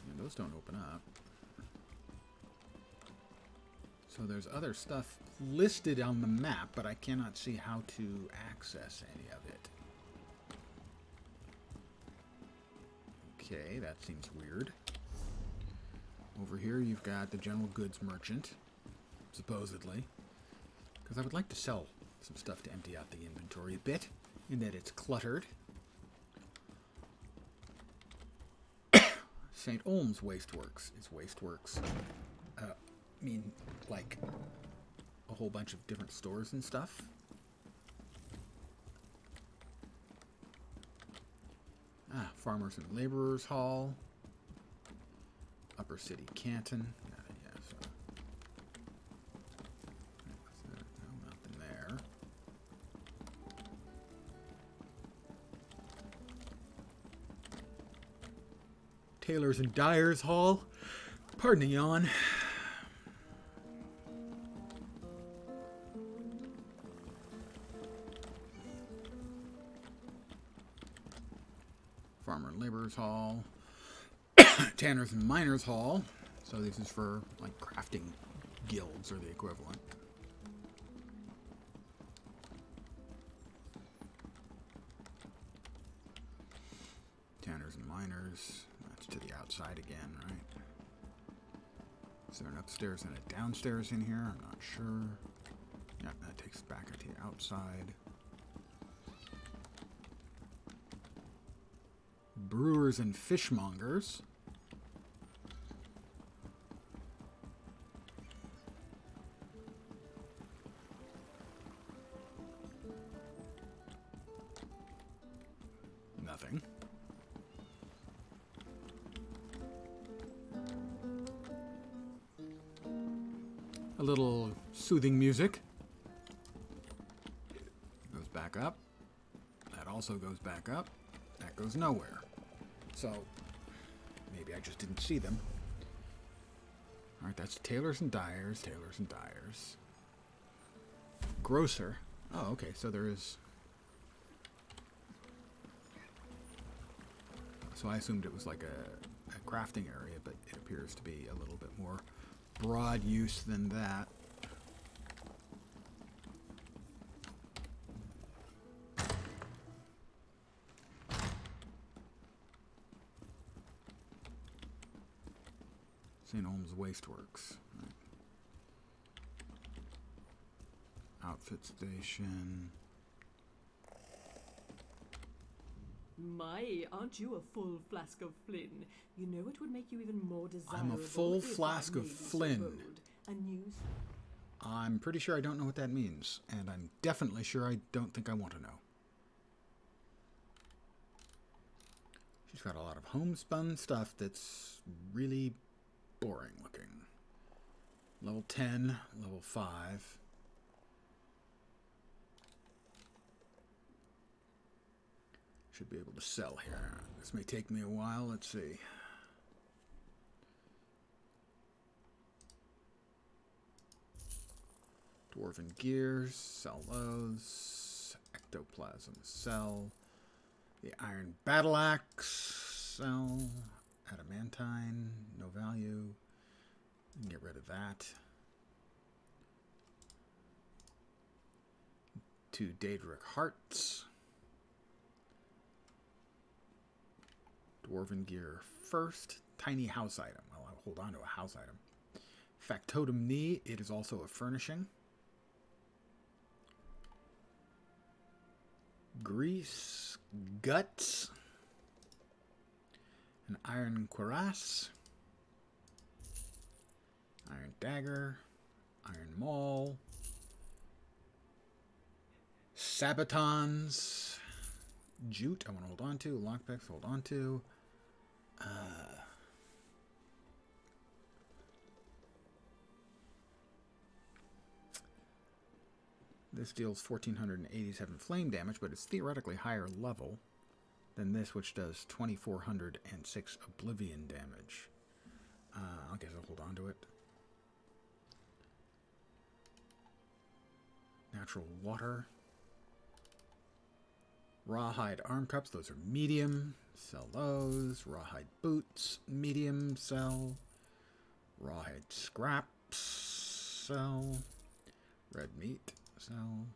S1: Yeah, those don't open up. So there's other stuff listed on the map, but I cannot see how to access any of it. Okay, that seems weird. Over here you've got the general goods merchant, supposedly. Because I would like to sell some stuff to empty out the inventory a bit, in that it's cluttered. St. Olm's Wasteworks. It's Wasteworks. I mean, like, a whole bunch of different stores and stuff. Ah, Farmers and Laborers Hall. Upper City Canton. Yeah, so. No, nothing there. Tailors and Dyers Hall. Pardon the yawn. Farmer and Laborers Hall, Tanners and Miners Hall. So this is for like crafting guilds or the equivalent. Tanners and Miners. That's to the outside again, right? Is there an upstairs and a downstairs in here? I'm not sure. Yeah, that takes us back to the outside. Brewers and fishmongers. Nothing. A little soothing music. Goes back up. That also goes back up. That goes nowhere. So, maybe I just didn't see them. Alright, that's Tailors and Dyers, Tailors and Dyers. Grocer. Oh, okay, so there is... So I assumed it was like a crafting area, but it appears to be a little bit more broad use than that. St. Olm's Wasteworks. Right. Outfit station.
S10: My, aren't you a full flask of Flynn? You know it would make you even more desirable.
S1: I'm a full
S10: if I
S1: flask of
S10: may be so
S1: Flynn.
S10: bold. A new...
S1: I'm pretty sure I don't know what that means, and I'm definitely sure I don't think I want to know. She's got a lot of homespun stuff that's really boring looking. Level 10, level 5. Should be able to sell here. This may take me a while. Let's see. Dwarven gears, sell those. Ectoplasm, sell. The iron battle axe, sell. Adamantine, no value. You can get rid of that. 2 Daedric hearts. Dwarven gear first. Tiny house item. Well, I'll hold on to a house item. Factotum knee. It is also a furnishing. Grease. Guts. An iron cuirass. Iron dagger. Iron maul. Sabatons. Jute. I want to hold on to. Lockpicks. Hold on to. This deals 1487 flame damage, but it's theoretically higher level than this, which does 2406 oblivion damage. I guess I'll hold on to it. Natural water. Rawhide arm cups, those are medium. Sell those. Rawhide boots, medium. Sell. Rawhide scraps. Sell. Red meat. Sell.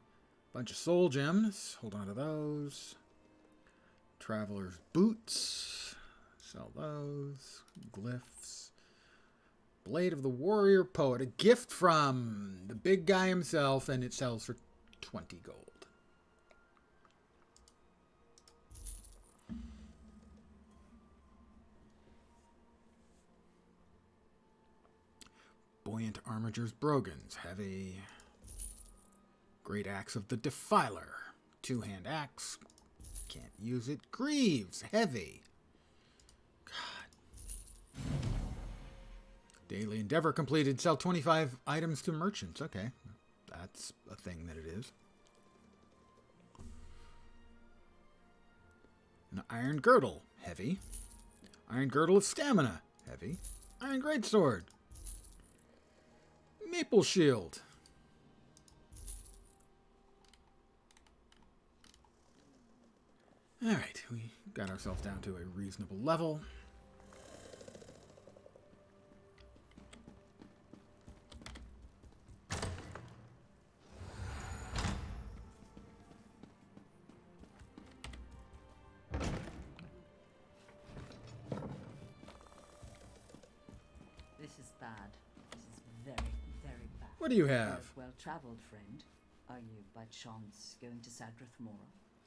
S1: Bunch of soul gems. Hold on to those. Traveler's boots. Sell those. Glyphs. Blade of the Warrior Poet. A gift from the big guy himself, and it sells for 20 gold. Buoyant Armigers Brogans. Heavy. Great Axe of the Defiler. 2-hand axe. Can't use it. Greaves. Heavy. God. Daily Endeavor completed. Sell 25 items to merchants. Okay. That's a thing that it is. An Iron Girdle. Heavy. Iron Girdle of Stamina. Heavy. Iron Greatsword. Maple Shield. Alright, we got ourselves down to a reasonable level.
S7: This is bad. This is very, very bad.
S1: What do you have?
S7: Well-traveled friend. Are you, by chance, going to Sadrith Mora?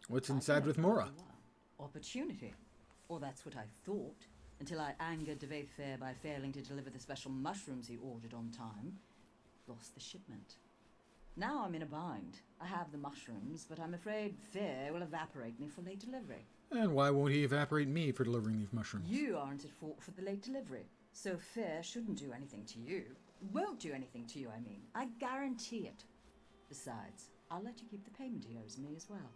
S1: What's in Sadrith Mora?
S7: Opportunity. Or that's what I thought, until I angered Devaith Fair by failing to deliver the special mushrooms he ordered on time. Lost the shipment. Now I'm in a bind. I have the mushrooms, but I'm afraid Fair will evaporate me for late delivery.
S1: And why won't he evaporate me for delivering these mushrooms?
S7: You aren't at fault for the late delivery, so Fair shouldn't do anything to you. Won't do anything to you, I mean. I guarantee it. Besides, I'll let you keep the payment he owes me as well.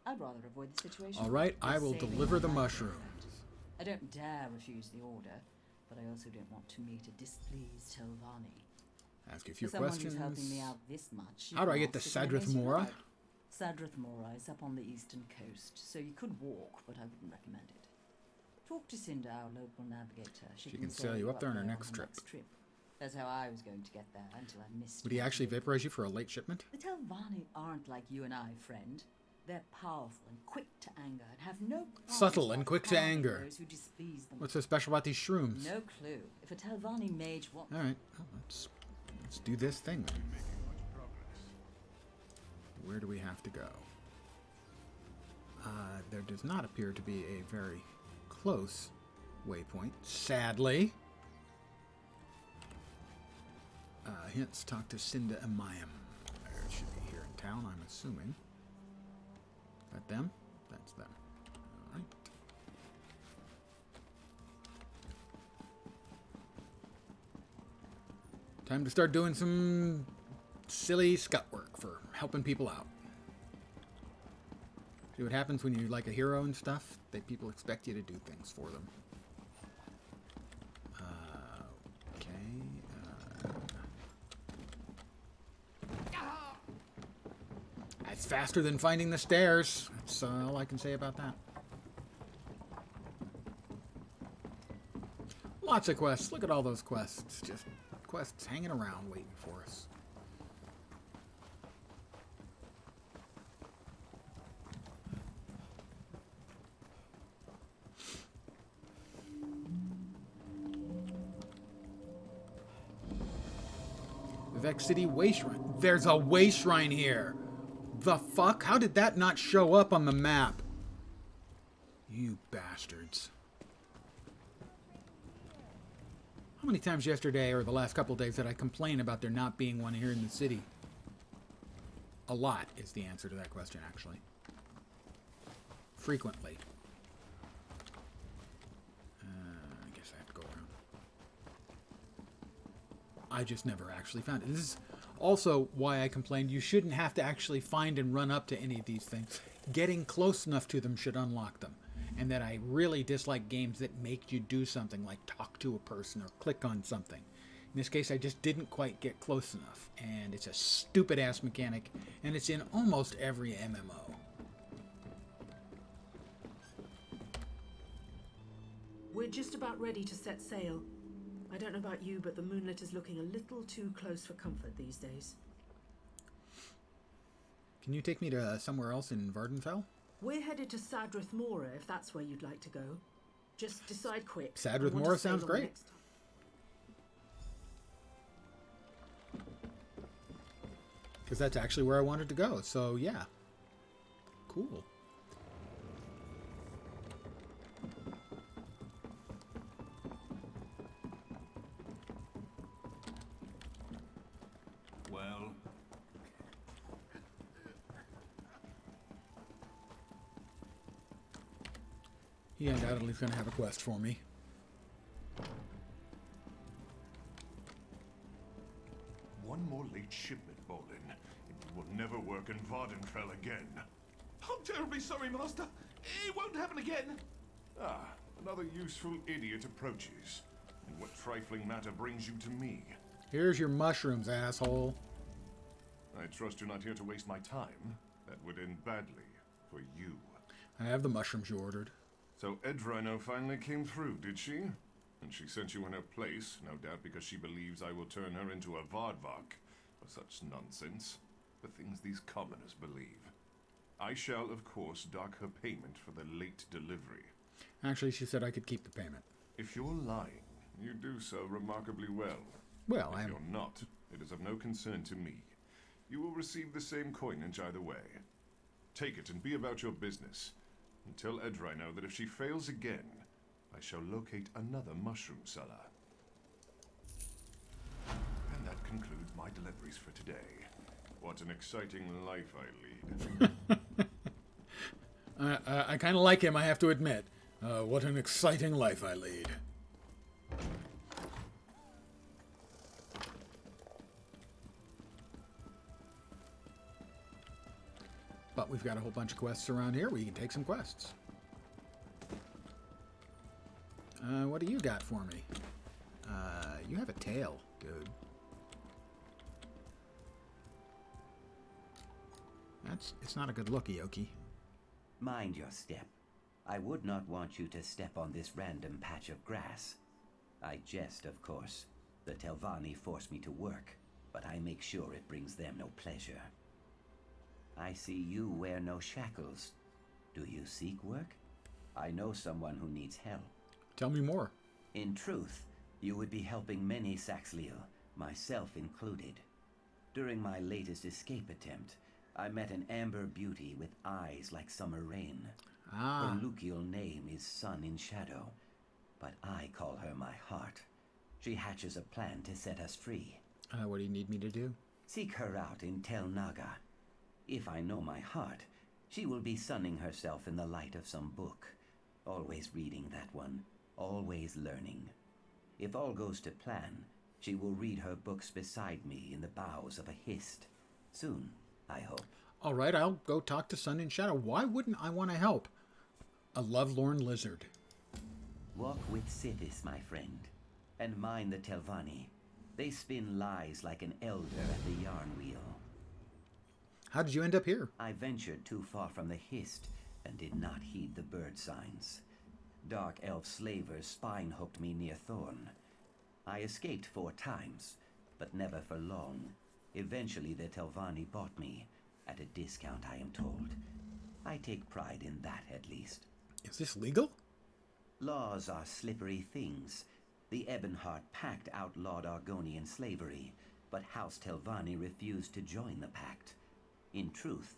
S7: I'd rather avoid the situation.
S1: All right, I will deliver the mushrooms.
S7: I don't dare refuse the order, but I also don't want to meet a displeased Telvanni.
S1: Ask you a few
S7: For someone
S1: questions.
S7: who's helping me out this much,
S1: How do I get to Sadrith Mora?
S7: Sadrith Mora is up on the eastern coast, so you could walk, but I wouldn't recommend it. Talk to Cinda, our local navigator.
S1: She can sail you up there on her next trip.
S7: That's how I was going to get there until I missed.
S1: Would he actually vaporize you for a late shipment?
S7: The Telvanni aren't like you and I, friend. They're powerful and quick to anger and have no
S1: subtle and quick to anger.
S7: Those who displease them.
S1: What's so special about these shrooms?
S7: No clue. If a Telvanni mage wants...
S1: All right, well, let's do this thing then. Where do we have to go? There does not appear to be a very close waypoint, sadly. Hence, talk to Cinda and Mayim. It should be here in town, I'm assuming. Is that them? That's them. Alright. Time to start doing some silly scut work for helping people out. See what happens when you're like a hero and stuff? People expect you to do things for them. That's faster than finding the stairs. That's all I can say about that. Lots of quests. Look at all those quests. Just quests hanging around waiting for us. Vex City Way Shrine. There's a Way Shrine here. The fuck? How did that not show up on the map? You bastards. How many times yesterday or the last couple of days did I complain about there not being one here in the city? A lot is the answer to that question, actually. Frequently. I guess I have to go around. I just never actually found it. This is also why I complained you shouldn't have to actually find and run up to any of these things. Getting close enough to them should unlock them. And that I really dislike games that make you do something like talk to a person or click on something. In this case, I just didn't quite get close enough. And it's a stupid-ass mechanic. And it's in almost every MMO.
S10: We're just about ready to set sail. I don't know about you, but the moonlit is looking a little too close for comfort these days.
S1: Can you take me to somewhere else in Vardenfell?
S10: We're headed to Sadrith Mora, if that's where you'd like to go. Just decide quick.
S1: Sadrith Mora sounds great. Because that's actually where I wanted to go, so yeah. Cool.
S3: Well,
S1: He undoubtedly is going to have a quest for me.
S3: one more late shipment, Bolin, and you will never work in Vardenfell again.
S6: I'm terribly sorry, Master. It won't happen again.
S3: Ah, another useful idiot approaches. And what trifling matter brings you to me?
S1: Here's your mushrooms, asshole.
S3: I trust you're not here to waste my time. That would end badly for you.
S1: I have the mushrooms you ordered.
S3: So Edrino finally came through, did she? And she sent you in her place, no doubt because she believes I will turn her into a Vardvak. For such nonsense. The things these commoners believe. I shall, of course, dock her payment for the late delivery.
S1: Actually, she said I could keep the payment.
S3: If you're lying, you do so remarkably well.
S1: Well,
S3: if you're not, it is of no concern to me. You will receive the same coinage either way. Take it and be about your business. And tell Edrino that if she fails again, I shall locate another mushroom seller. And that concludes my deliveries for today. What an exciting life I lead.
S1: I kind of like him, I have to admit. What an exciting life I lead. But we've got a whole bunch of quests around here. We can take some quests. What do you got for me? You have a tail, dude. It's not a good look, Yoki.
S11: Mind your step. I would not want you to step on this random patch of grass. I jest, of course. The Telvanni force me to work, but I make sure it brings them no pleasure. I see you wear no shackles. Do you seek work? I know someone who needs help.
S1: Tell me more.
S11: In truth, you would be helping many Saxhleel, myself included. During my latest escape attempt, I met an amber beauty with eyes like summer rain.
S1: Ah.
S11: Her lucial name is Sun in Shadow, but I call her my heart. She hatches a plan to set us free.
S1: What do you need me to do?
S11: Seek her out in Tel Naga. If I know my heart, she will be sunning herself in the light of some book. Always reading that one, always learning. If all goes to plan, she will read her books beside me in the boughs of a hist. Soon, I hope.
S1: All right, I'll go talk to Sun and Shadow. Why wouldn't I want to help a lovelorn lizard?
S11: Walk with Sithis, my friend, and mind the Telvanni. They spin lies like an elder at the yarn wheel.
S1: How did you end up here?
S11: I ventured too far from the hist and did not heed the bird signs. Dark elf slavers spine-hooked me near Thorn. I escaped 4 times, but never for long. Eventually the Telvanni bought me, at a discount I am told. I take pride in that at least.
S1: Is this legal?
S11: Laws are slippery things. The Ebonheart Pact outlawed Argonian slavery, but House Telvanni refused to join the pact. In truth,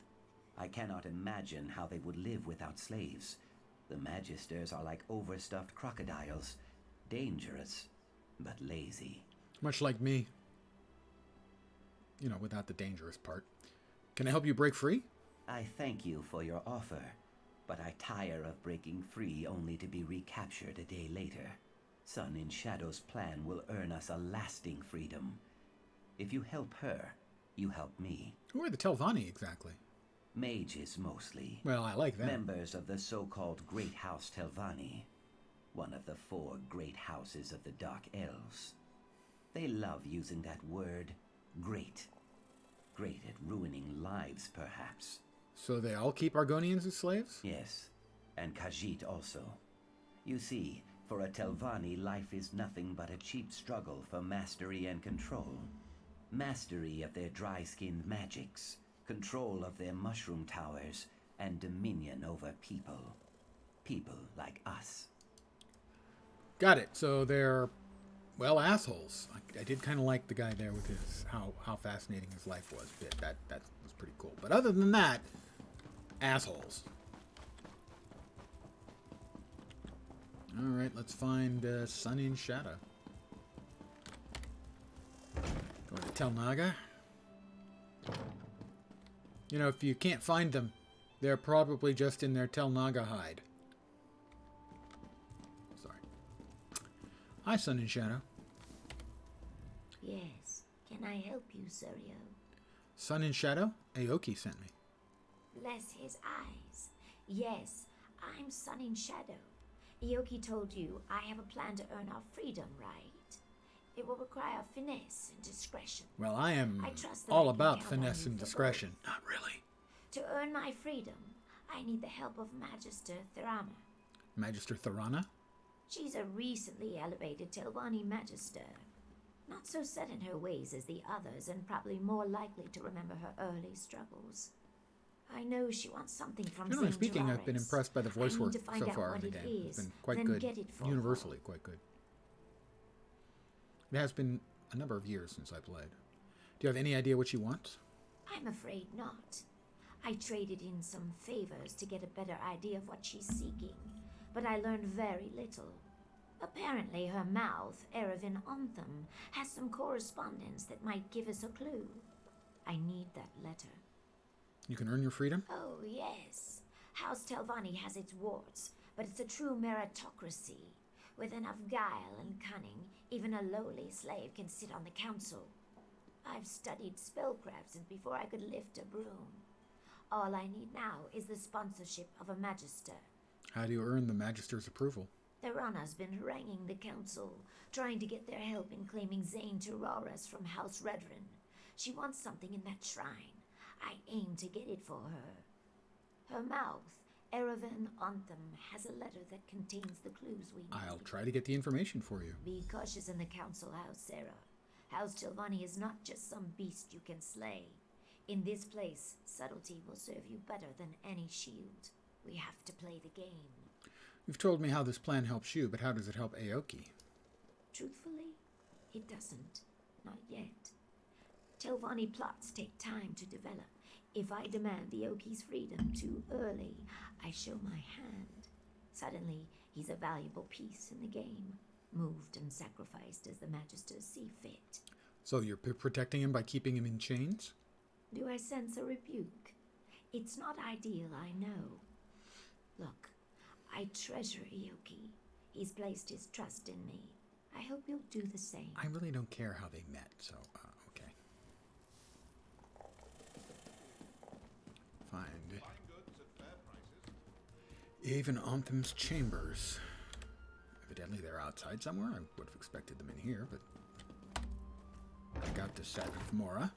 S11: I cannot imagine how they would live without slaves. The Magisters are like overstuffed crocodiles, dangerous, but lazy.
S1: Much like me. You know, without the dangerous part. Can I help you break free?
S11: I thank you for your offer, but I tire of breaking free only to be recaptured a day later. Sun in Shadow's plan will earn us a lasting freedom. If you help her, you help me.
S1: Who are the Telvanni exactly?
S11: Mages mostly.
S1: Well, I like that.
S11: Members of the so-called Great House Telvanni, one of the 4 great houses of the Dark Elves. They love using that word, great. Great at ruining lives, perhaps.
S1: So they all keep Argonians as slaves?
S11: Yes, and Khajiit also. You see, for a Telvanni, life is nothing but a cheap struggle for mastery and control. Mastery of their dry-skinned magics, control of their mushroom towers, and dominion over people. People like us.
S1: Got it. So they're, well, assholes. I did kind of like the guy there with his, how fascinating his life was. That was pretty cool. But other than that, assholes. All right, let's find Sun in Shadow. Going to Tel Naga. You know, if you can't find them, they're probably just in their Tel Naga hide. Sorry. Hi, Sun in Shadow.
S12: Yes. Can I help you, Suryo?
S1: Sun in Shadow? Aoki sent me.
S12: Bless his eyes. Yes, I'm Sun in Shadow. Aoki told you I have a plan to earn our freedom, right? It will require finesse and discretion.
S1: Well, I am
S12: trust that
S1: all
S12: I can
S1: about
S12: count on
S1: finesse
S12: you
S1: and
S12: for
S1: discretion.
S12: both.
S1: Not really.
S12: To earn my freedom, I need the help of Magister Thirama.
S1: Magister Tharana?
S12: She's a recently elevated Telvanni Magister. Not so set in her ways as the others, and probably more likely to remember her early struggles. I know she wants something from
S1: Generally
S12: Saint
S1: speaking, I've been
S12: Jalaris.
S1: impressed by the voice
S12: I need
S1: work
S12: to find
S1: so
S12: out
S1: far
S12: what
S1: in the
S12: it
S1: game. It's
S12: is,
S1: been quite
S12: then
S1: good.
S12: get it for
S1: Universally,
S12: her.
S1: quite good. It has been a number of years since I played. Do you have any idea what she wants?
S12: I'm afraid not. I traded in some favors to get a better idea of what she's seeking, but I learned very little. Apparently her mouth, Erevan Anthem, has some correspondence that might give us a clue. I need that letter.
S1: You can earn your freedom?
S12: Oh, yes. House Telvanni has its warts, but it's a true meritocracy. With enough guile and cunning, even a lowly slave can sit on the council. I've studied spellcraft since before I could lift a broom. All I need now is the sponsorship of a magister.
S1: How do you earn the Magister's approval?
S12: Thirana's been haranguing the council, trying to get their help in claiming Zane Tararas from House Redrin. She wants something in that shrine. I aim to get it for her. Her mouth, Erevan Anthem, has a letter that contains the clues we need.
S1: I'll try to get the information for you.
S12: Be cautious in the council house, Sarah. House Telvanni is not just some beast you can slay. In this place, subtlety will serve you better than any shield. We have to play the game.
S1: You've told me how this plan helps you, but how does it help Aoki?
S12: Truthfully, it doesn't. Not yet. Telvanni plots take time to develop. If I demand the Oki's freedom too early, I show my hand. Suddenly, he's a valuable piece in the game, moved and sacrificed as the Magisters see fit.
S1: So you're protecting him by keeping him in chains?
S12: Do I sense a rebuke? It's not ideal, I know. Look, I treasure Ioki. He's placed his trust in me. I hope you'll do the same.
S1: I really don't care how they met, so, okay. Find even Anthem's chambers. Evidently they're outside somewhere. I would have expected them in here, but I got the sack of Mora.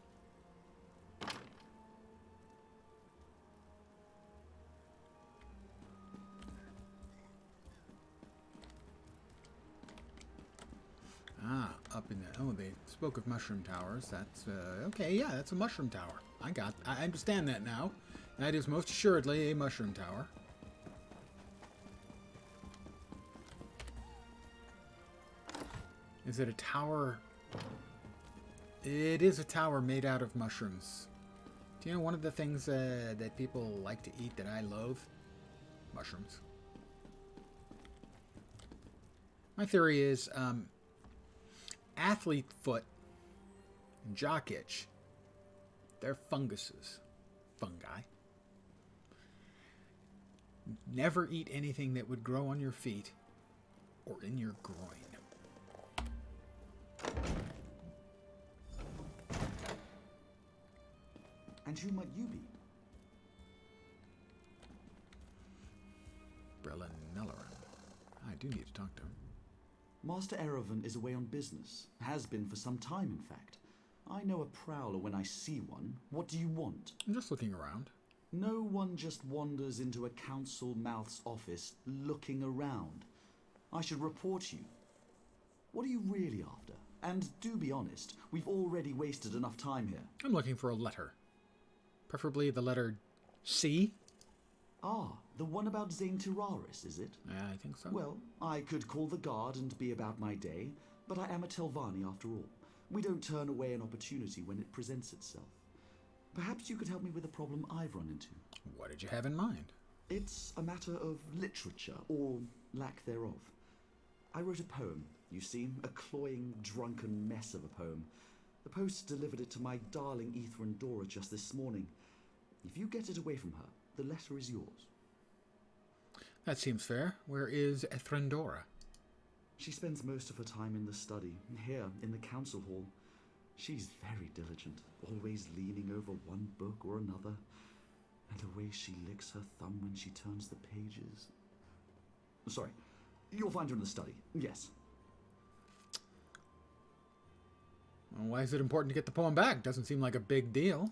S1: Ah, up in the... Oh, they spoke of mushroom towers. That's, okay, yeah, that's a mushroom tower. I understand that now. That is most assuredly a mushroom tower. Is it a tower? It is a tower made out of mushrooms. Do you know one of the things that people like to eat that I loathe? Mushrooms. My theory is athlete foot and jock itch. They're funguses. Fungi. Never eat anything that would grow on your feet or in your groin.
S13: And who might you be?
S1: Brellan Nelloran. I do need to talk to him.
S13: Master Erevan is away on business. Has been for some time, in fact. I know a prowler when I see one. What do you want?
S1: I'm just looking around.
S13: No one just wanders into a council mouth's office looking around. I should report you. What are you really after? And do be honest, we've already wasted enough time here.
S1: I'm looking for a letter. Preferably the letter C.
S13: Ah, the one about Zane Tiraris, is it?
S1: Yeah, I think so.
S13: Well, I could call the guard and be about my day, but I am a Telvanni after all. We don't turn away an opportunity when it presents itself. Perhaps you could help me with a problem I've run into.
S1: What did you have in mind?
S13: It's a matter of literature, or lack thereof. I wrote a poem, you see, a cloying, drunken mess of a poem. The post delivered it to my darling Ethrandora just this morning. If you get it away from her, the letter is yours.
S1: That seems fair. Where is Ethrandora?
S13: She spends most of her time in the study, here in the council hall. She's very diligent, always leaning over one book or another. And the way she licks her thumb when she turns the pages. Sorry, you'll find her in the study, yes.
S1: Well, why is it important to get the poem back? Doesn't seem like a big deal.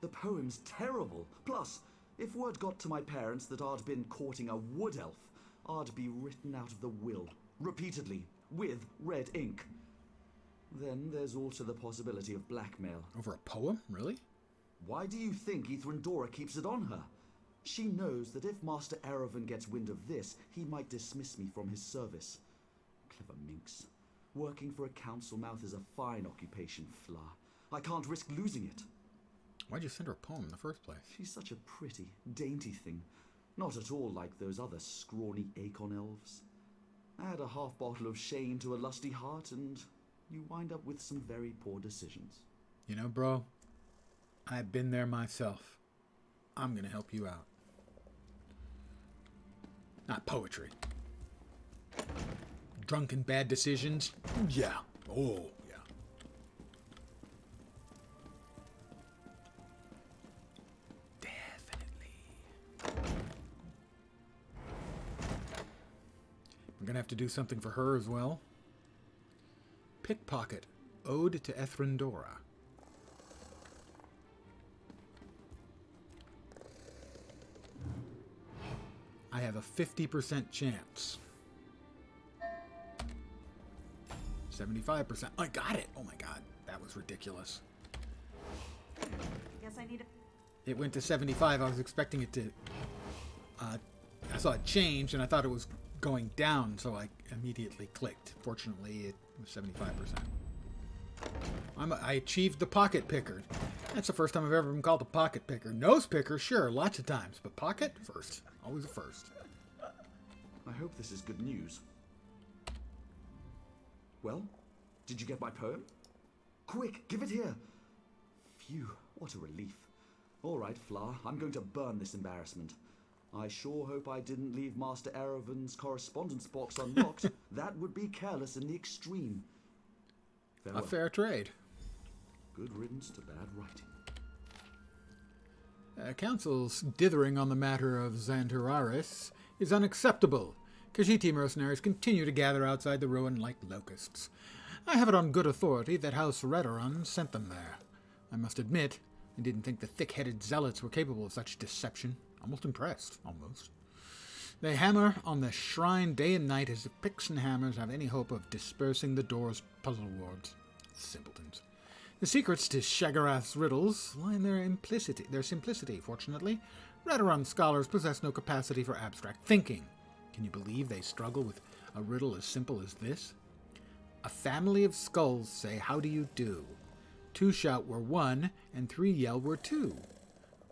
S13: The poem's terrible. Plus, if word got to my parents that I'd been courting a wood elf, I'd be written out of the will, repeatedly, with red ink. Then there's also the possibility of blackmail.
S1: Over a poem? Really?
S13: Why do you think Ethrandora keeps it on her? She knows that if Master Erevan gets wind of this, he might dismiss me from his service. Clever minx. Working for a council mouth is a fine occupation, Fla. I can't risk losing it.
S1: Why'd you send her a poem in the first place?
S13: She's such a pretty, dainty thing. Not at all like those other scrawny Acorn elves. Add a half bottle of Shane to a lusty heart and you wind up with some very poor decisions.
S1: You know, bro, I've been there myself. I'm gonna help you out. Not poetry. Drunken bad decisions? Yeah. Oh, yeah. Definitely. We're gonna have to do something for her as well. Pickpocket. Ode to Ethrandora. I have a 50% chance. 75%. I got it. Oh my god. That was ridiculous.
S7: Guess I need
S1: It went to 75. I was expecting it to... I saw it change and I thought it was going down, so I immediately clicked. Fortunately, it was 75%. I achieved the pocket picker. That's the first time I've ever been called a pocket picker. Nose picker, sure, lots of times. But pocket? First. Always a first.
S13: I hope this is good news. Well, did you get my poem? Quick, give it here. Phew, what a relief. All right, Fla, I'm going to burn this embarrassment. I sure hope I didn't leave Master Erevan's correspondence box unlocked. That would be careless in the extreme. Farewell.
S1: A fair trade.
S13: Good riddance to bad writing.
S1: Council's dithering on the matter of Xanteraris is unacceptable. Khajiit mercenaries continue to gather outside the ruin like locusts. I have it on good authority that House Redoran sent them there. I must admit, I didn't think the thick-headed zealots were capable of such deception. Almost impressed, almost. They hammer on the shrine day and night as if picks and hammers have any hope of dispersing the door's puzzle wards. Simpletons. The secrets to Shagarath's riddles lie in their simplicity, fortunately. Redoran scholars possess no capacity for abstract thinking. Can you believe they struggle with a riddle as simple as this? A family of skulls say, "How do you do?" 2 shout we're 1, and 3 yell we're 2.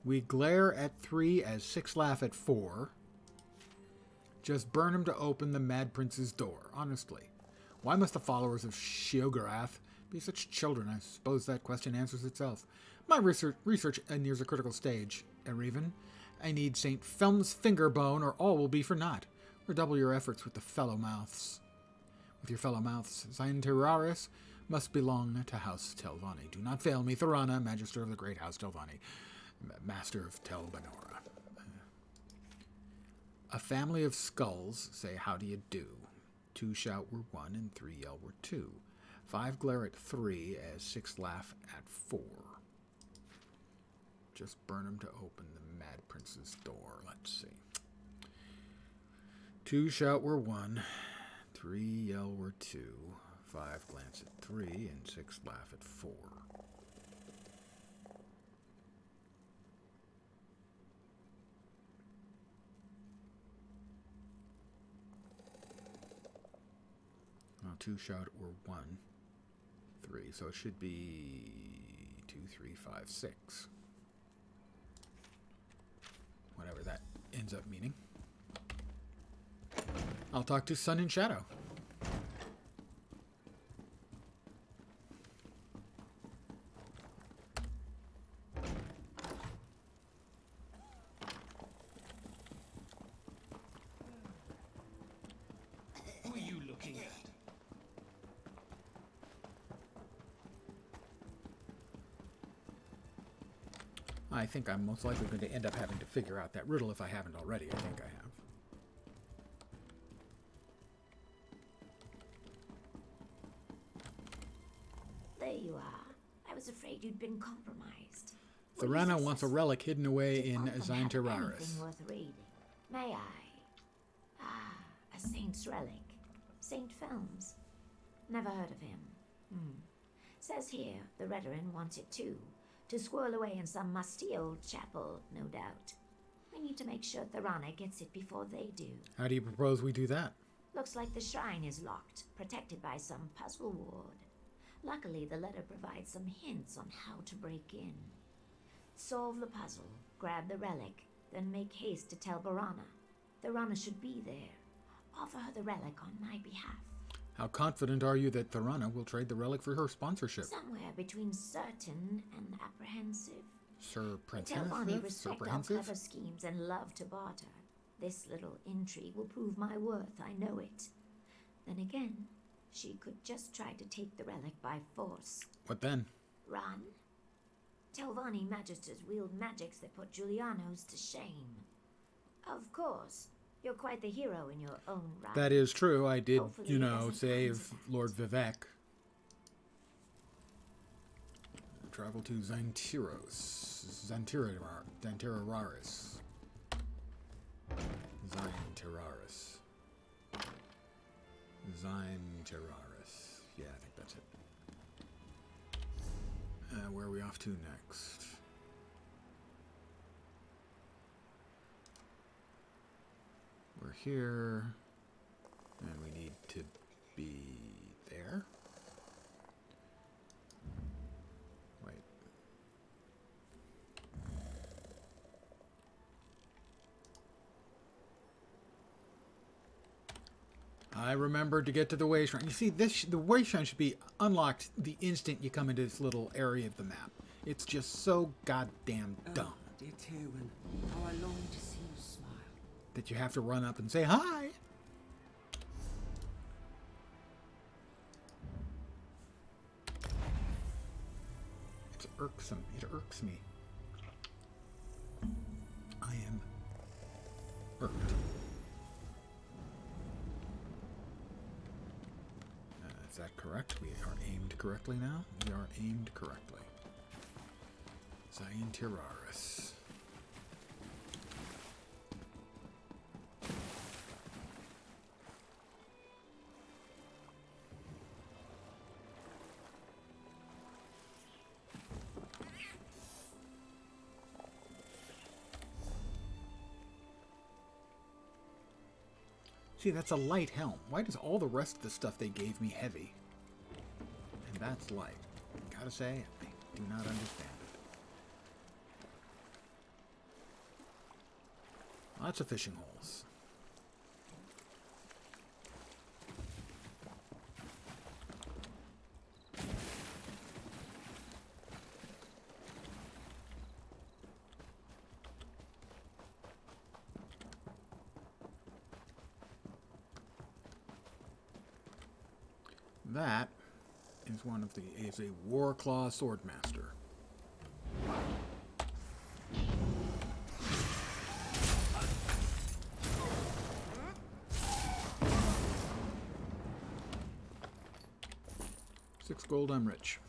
S1: We glare at 3 as 6 laugh at 4. Just burn him to open the Mad Prince's door, honestly. Why must the followers of Sheogorath be such children? I suppose that question answers itself. My research nears a critical stage, Erevan. I need St. Felm's finger bone, or all will be for naught. Redouble your efforts with the fellow mouths. With your fellow mouths, Xanteraris must belong to House Telvanni. Do not fail me, Thorana, Magister of the Great House Telvanni, Master of Tel Banora. A family of skulls say, "How do you do?" 2 shout we're 1, and 3 yell we're 2. 5 glare at 3 as 6 laugh at 4. Just burn him to open the Mad Prince's door. Let's see. 2 shout we're 1, 3 yell we're 2, 5 glance at 3, and 6 laugh at 4. Well, 2 shout we're 1, 3, so it should be 2, 3, 5, 6. Whatever that ends up meaning. I'll talk to Sun and Shadow.
S4: Who are you looking at?
S1: I think I'm most likely going to end up having to figure out that riddle if I haven't already. I think I have.
S12: There you are. I was afraid you'd been compromised.
S1: Thorana wants a relic hidden away in Xanteraris.
S12: Anything worth reading? May I? Ah, a saint's relic. St. Felms. Never heard of him. Says here, the Redoran wants it too. To squirrel away in some musty old chapel, no doubt. We need to make sure Thorana gets it before they do.
S1: How do you propose we do that?
S12: Looks like the shrine is locked, protected by some puzzle ward. Luckily, the letter provides some hints on how to break in. Solve the puzzle, grab the relic, then make haste to tell Barana. Thorana should be there. Offer her the relic on my behalf.
S1: How confident are you that Thorana will trade the relic for her sponsorship?
S12: Somewhere between certain and apprehensive.
S1: Surprehensive?
S12: Telvanni respect our clever schemes and love to barter. This little intrigue will prove my worth, I know it. Then again, she could just try to take the relic by force.
S1: What then?
S12: Run? Telvanni magisters wield magics that put Giuliano's to shame. Of course, you're quite the hero in your own right.
S1: That is true. I did,
S12: Hopefully
S1: you
S12: he
S1: know,
S12: doesn't
S1: save
S12: answer that.
S1: Lord Vivek. Travel to Xanteraris. Xanteraris. Yeah, I think that's it. Where are we off to next? We're here, and we need to be there. remembered to get to the way shrine. You see, the way shrine should be unlocked the instant you come into this little area of the map. It's just so goddamn dumb.
S14: Dear Tywin, how I long to see you smile.
S1: That you have to run up and say hi. It's irksome. It irks me. I am irked. Is that correct? We are aimed correctly now? We are aimed correctly. Zion Terraris. See, that's a light helm. Why does all the rest of the stuff they gave me heavy? And that's light. Gotta say, I do not understand it. Lots of fishing holes. That is is a Warclaw Swordmaster. $6 gold, I'm rich.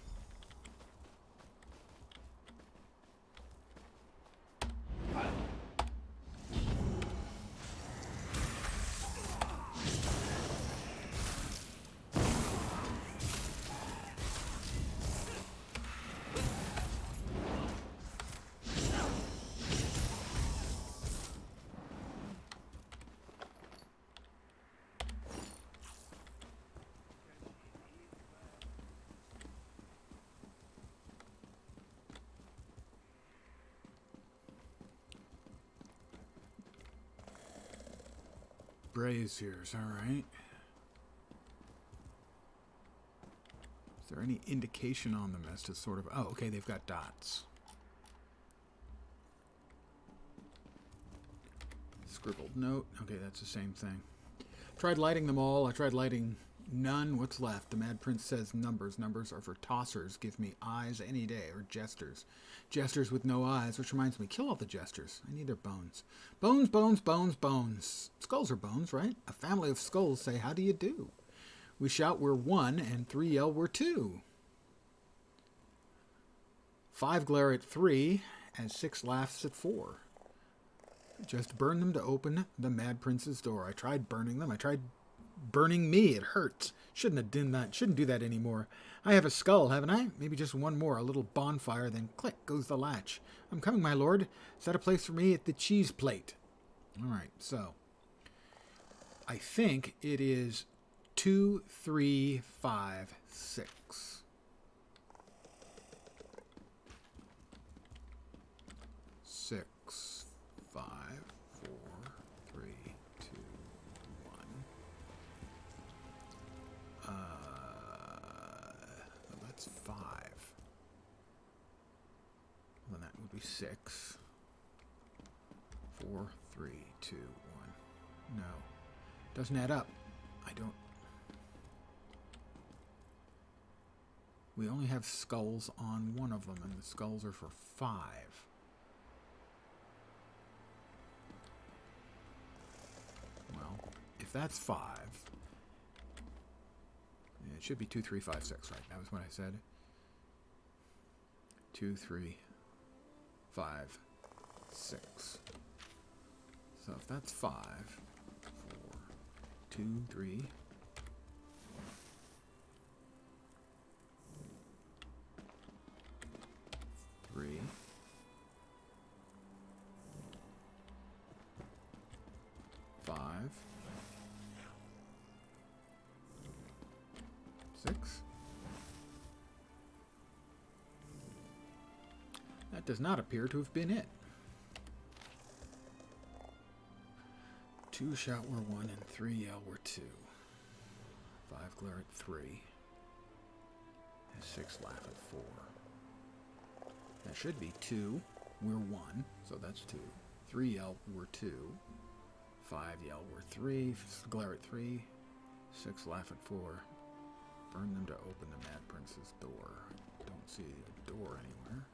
S1: Braziers, alright. Is there any indication on them as to sort of... Oh, okay, they've got dots. Scribbled note. Okay, that's the same thing. Tried lighting them all. I tried lighting none. What's left? The Mad Prince says numbers. Numbers are for tossers. Give me eyes any day. Or jesters. Jesters with no eyes, which reminds me, kill all the jesters. I need their bones. Bones, bones, bones, bones. Skulls are bones, right? A family of skulls say, how do you do? We shout we're 1, and 3 yell we're 2. 5 glare at 3, and 6 laughs at 4. Just burn them to open the Mad Prince's door. I tried burning them. I tried burning me. It hurts. Shouldn't have done that. Shouldn't do that anymore. I have a skull, haven't I? Maybe just one more. A little bonfire, then click goes the latch. I'm coming, my lord. Set a place for me at the cheese plate. All right, so I think it is 2, 3, 5, 6. 6, 5, 4, 3, 2, 1. That's 5. Well, that would be 6. 4, 3, 2, 1. No. Doesn't add up. I don't... We only have skulls on one of them, and the skulls are for 5. Well, if that's 5... It should be 2, 3, 5, 6, right? That was what I said. 2, 3, 5, 6. So if that's 5, 4, 2, 3. Three. 5. 6. That does not appear to have been it. 2 shout were 1 and 3 yell were 2. 5 glare at 3. And 6 laugh at 4. That should be 2. We're 1, so that's 2. 3 yell, we're 2. 5 yell, we're 3. Glare at 3. 6 laugh at 4. Burn them to open the Mad Prince's door. Don't see a door anywhere.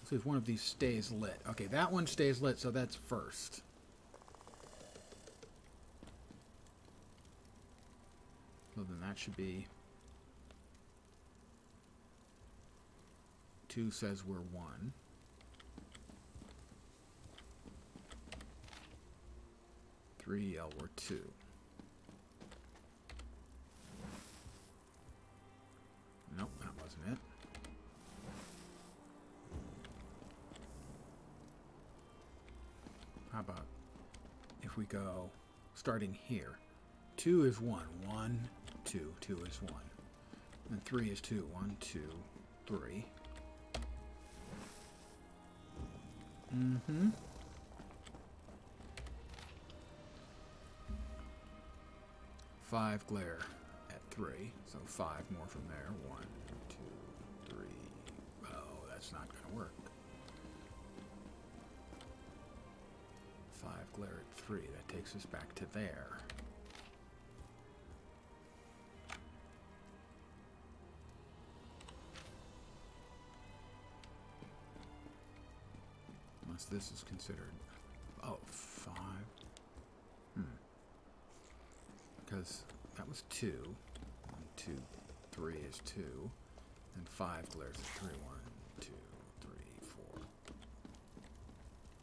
S1: Let's see if one of these stays lit. Okay, that one stays lit, so that's first. So then that should be... 2 says we're 1. 3 yell we're 2. Nope, that wasn't it. How about if we go starting here? 2 is 1. 1, 2. 2 is 1. And 3 is 2. 1, 2, 3. Mm-hmm. Five glare at 3. So 5 more from there. 1, 2, 3. Oh, that's not going to work. 5 glare at 3. That takes us back to there. Unless this is considered... Oh, 5. Because that was 2. 1, 2, 3 is 2. And 5 glares at 3. 1, 2, 3,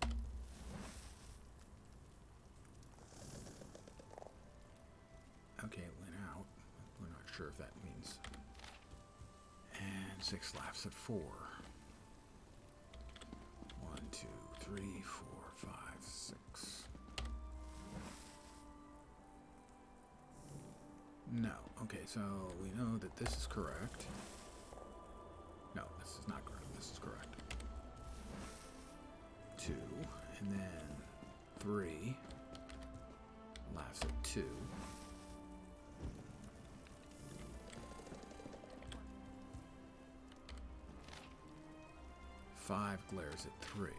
S1: 4. Okay, it went out. We're not sure if that means... And 6 laughs at 4. 1, 2, 3, 4, 5, 6. No. Okay, so we know that this is correct. No, this is not correct. This is correct. 2, and then 3 laughs at 2. 5 glares at 3.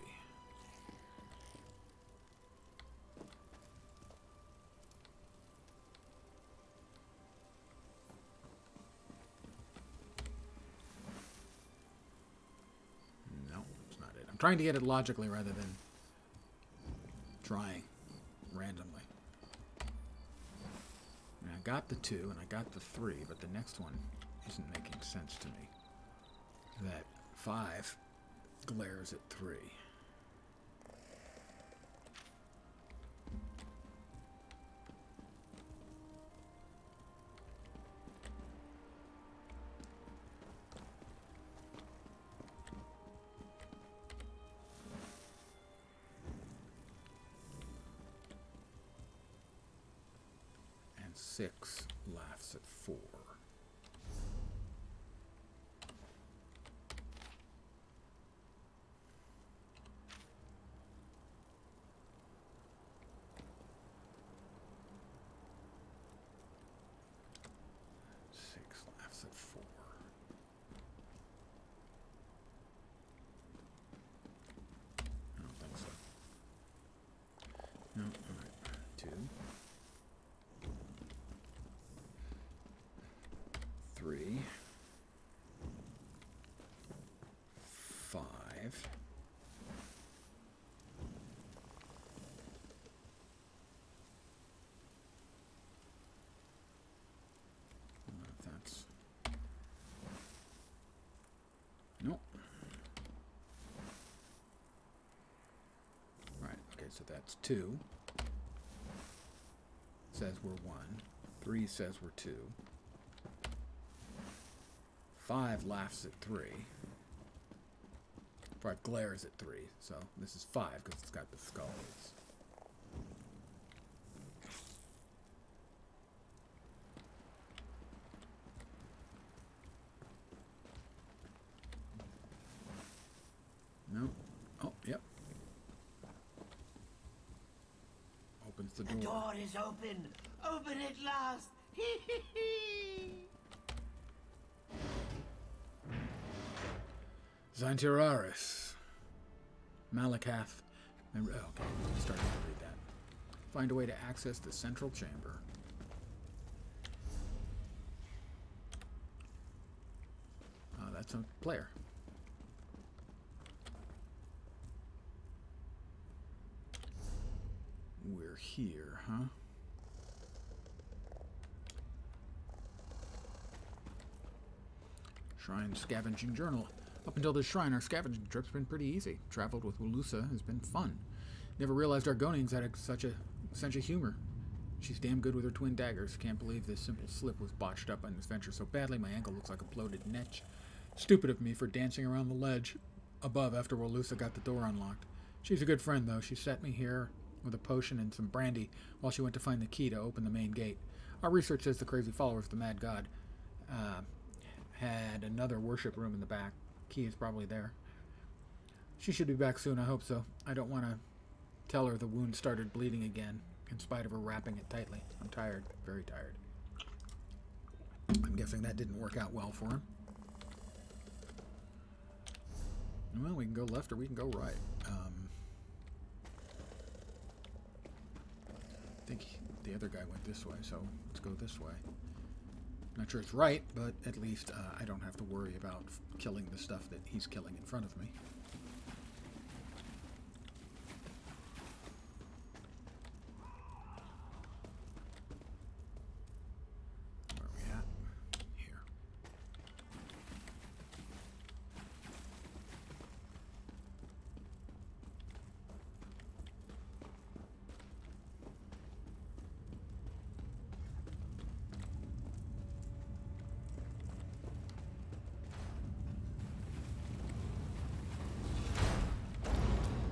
S1: No, it's not it. I'm trying to get it logically rather than trying randomly. And I got the 2 and I got the 3, but the next one isn't making sense to me. That 5 glares at 3. And 6 laughs at 4. No, alright. 2. 3. 5. If that's... Nope. Right, okay, so that's 2. Says we're 1. 3 says we're 2. 5 laughs at 3. 5 glares at 3. So this is 5 because it's got the skulls. the
S14: The
S1: door?
S14: door is open. Open at last.
S1: Xantiraris. Malakath. Okay, starting to read that. Find a way to access the central chamber. That's a player. We're here, huh? Shrine Scavenging Journal. Up until this shrine, our scavenging trip's been pretty easy. Traveled with Wulusa has been fun. Never realized Argonians had such a sense of humor. She's damn good with her twin daggers. Can't believe this simple slip was botched up on this venture so badly. My ankle looks like a bloated netch. Stupid of me for dancing around the ledge above after Wulusa got the door unlocked. She's a good friend, though. She set me here with a potion and some brandy while she went to find the key to open the main gate. Our research says the crazy followers of the mad god had another worship room in the back. Key is probably there. She should be back soon, I hope so. I don't want to tell her the wound started bleeding again, in spite of her wrapping it tightly. I'm tired, very tired. I'm guessing that didn't work out well for him. Well, we can go left or we can go right. I think the other guy went this way, so let's go this way. Not sure it's right, but at least I don't have to worry about killing the stuff that he's killing in front of me. Where are we at? Here.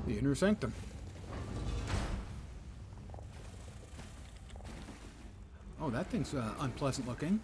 S1: The Inner Sanctum. Oh, that thing's unpleasant looking.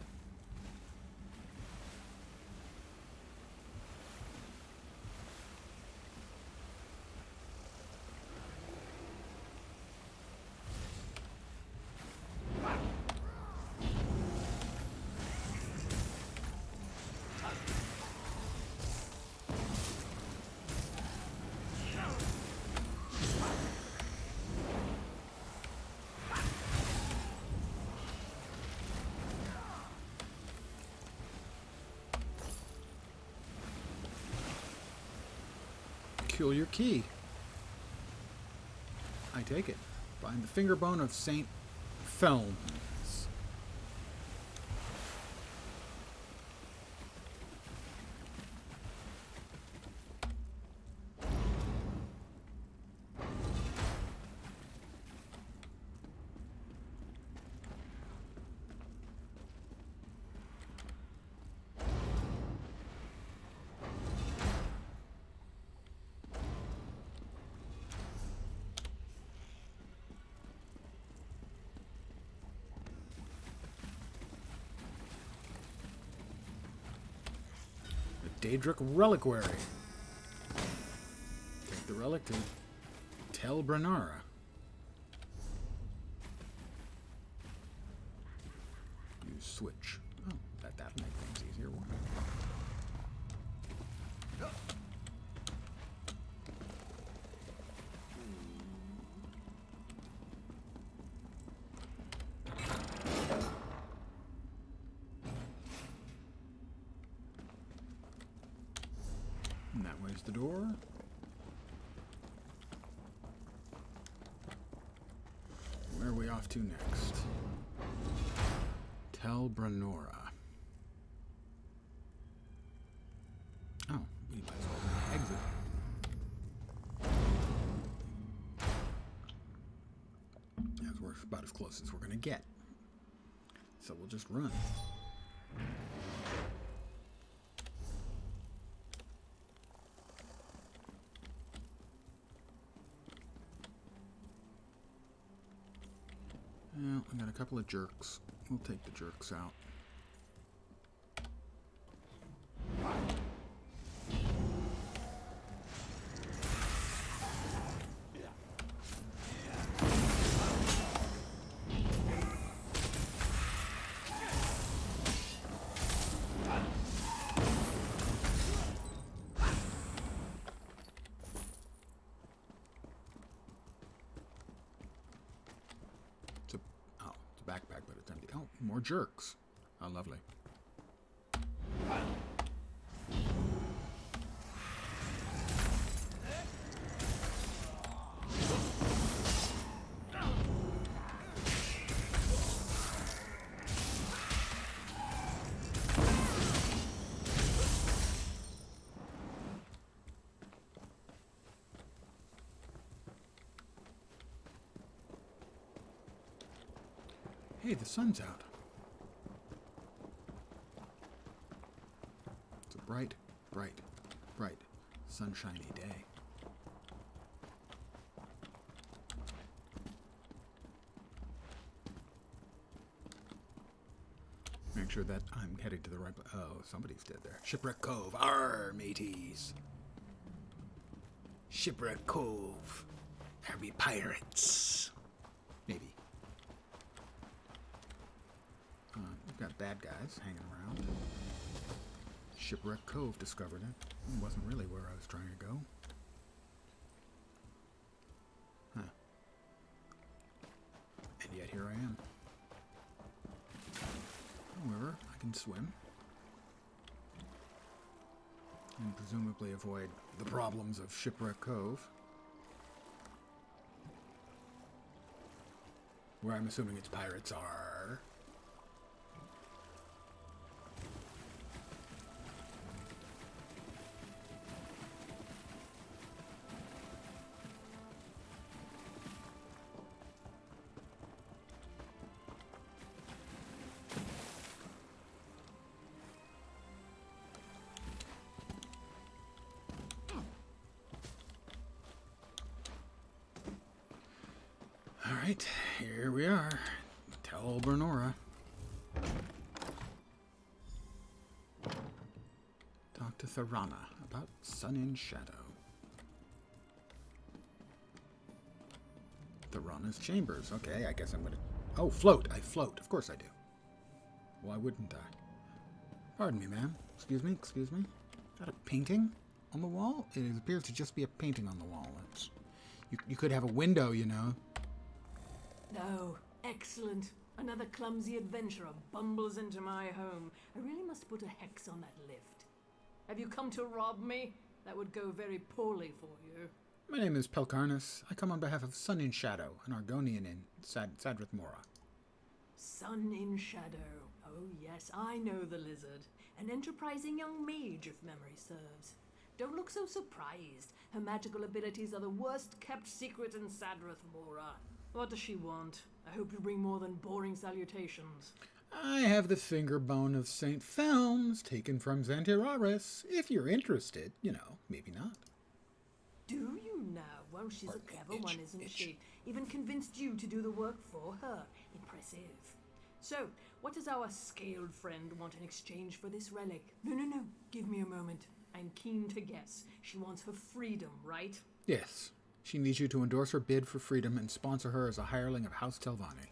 S1: Peculiar key. I take it. Find the finger bone of Saint Felms. Daedric Reliquary. Take the relic to Tel Branara. Use switch. Oh, that'll make things easier, won't it? And that way's the door. Where are we off to next? Tel Branora. Oh, we might as well exit. As we're about as close as we're gonna get. So we'll just run. Well, I got a couple of jerks. We'll take the jerks out. backpack, but it's empty. Oh, more jerks. How lovely. Hey, the sun's out. It's a bright, bright, bright, sunshiny day. Make sure that I'm heading to the right place. Oh, somebody's dead there. Shipwreck Cove. Arr, mateys. Shipwreck Cove. Are we pirates? Maybe. We've got bad guys hanging around. Shipwreck Cove discovered it. It wasn't really where I was trying to go. Huh. And yet here I am. However, I can swim. And presumably avoid the problems of Shipwreck Cove. Where I'm assuming its pirates are. Alright, here we are. Tel Bernora. Talk to Tharana about Sun in Shadow. Tharana's chambers. Okay, I guess I'm gonna... Oh, float. I float. Of course I do. Why wouldn't I? Pardon me, ma'am. Excuse me, excuse me. Is that a painting on the wall? It appears to just be a painting on the wall. It's... You could have a window, you know.
S10: No, excellent. Another clumsy adventurer bumbles into my home. I really must put a hex on that lift. Have you come to rob me? That would go very poorly for you.
S1: My name is Pelkarnas. I come on behalf of Sun in Shadow, an Argonian in Sadrith Mora.
S10: Sun in Shadow. Oh yes, I know the lizard. An enterprising young mage, if memory serves. Don't look so surprised. Her magical abilities are the worst kept secret in Sadrith Mora. What does she want? I hope you bring more than boring salutations.
S1: I have the finger bone of St. Felms, taken from Xantiraris. If you're interested, you know, maybe not.
S10: Do you now? Well, she's a clever one, isn't she? Even convinced you to do the work for her. Impressive. So, what does our scaled friend want in exchange for this relic? No. Give me a moment. I'm keen to guess. She wants her freedom, right?
S1: Yes. She needs you to endorse her bid for freedom and sponsor her as a hireling of House Telvanni.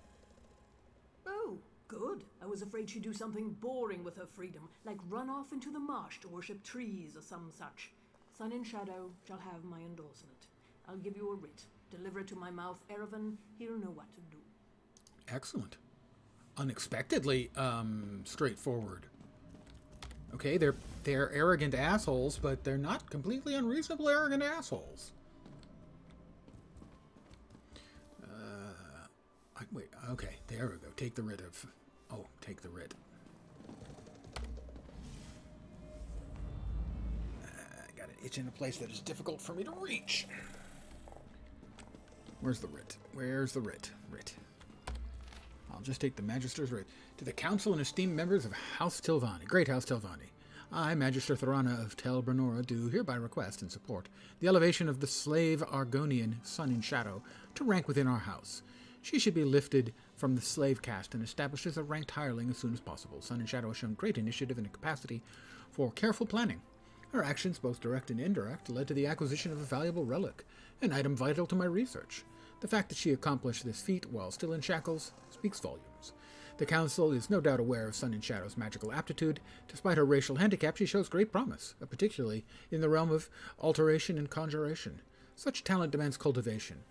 S10: Oh, good. I was afraid she'd do something boring with her freedom, like run off into the marsh to worship trees or some such. Sun in Shadow shall have my endorsement. I'll give you a writ. Deliver it to my mouth, Erevan. He'll know what to do.
S1: Excellent. Unexpectedly, straightforward. Okay, they're arrogant assholes, but they're not completely unreasonable arrogant assholes. Wait, okay, there we go. Take the writ of... Oh, take the writ. I got an itch in a place that is difficult for me to reach. Where's the writ? Where's the writ? Writ. I'll just take the Magister's writ. To the Council and esteemed members of House Telvanni, Great House Telvanni, I, Magister Tharana of Tel Bernora, do hereby request and support the elevation of the slave Argonian Sun in Shadow to rank within our house. She should be lifted from the slave caste and established as a ranked hireling as soon as possible. Sun in Shadow has shown great initiative and a capacity for careful planning. Her actions, both direct and indirect, led to the acquisition of a valuable relic, an item vital to my research. The fact that she accomplished this feat while still in shackles speaks volumes. The Council is no doubt aware of Sun in Shadow's magical aptitude. Despite her racial handicap, she shows great promise, particularly in the realm of alteration and conjuration. Such talent demands cultivation.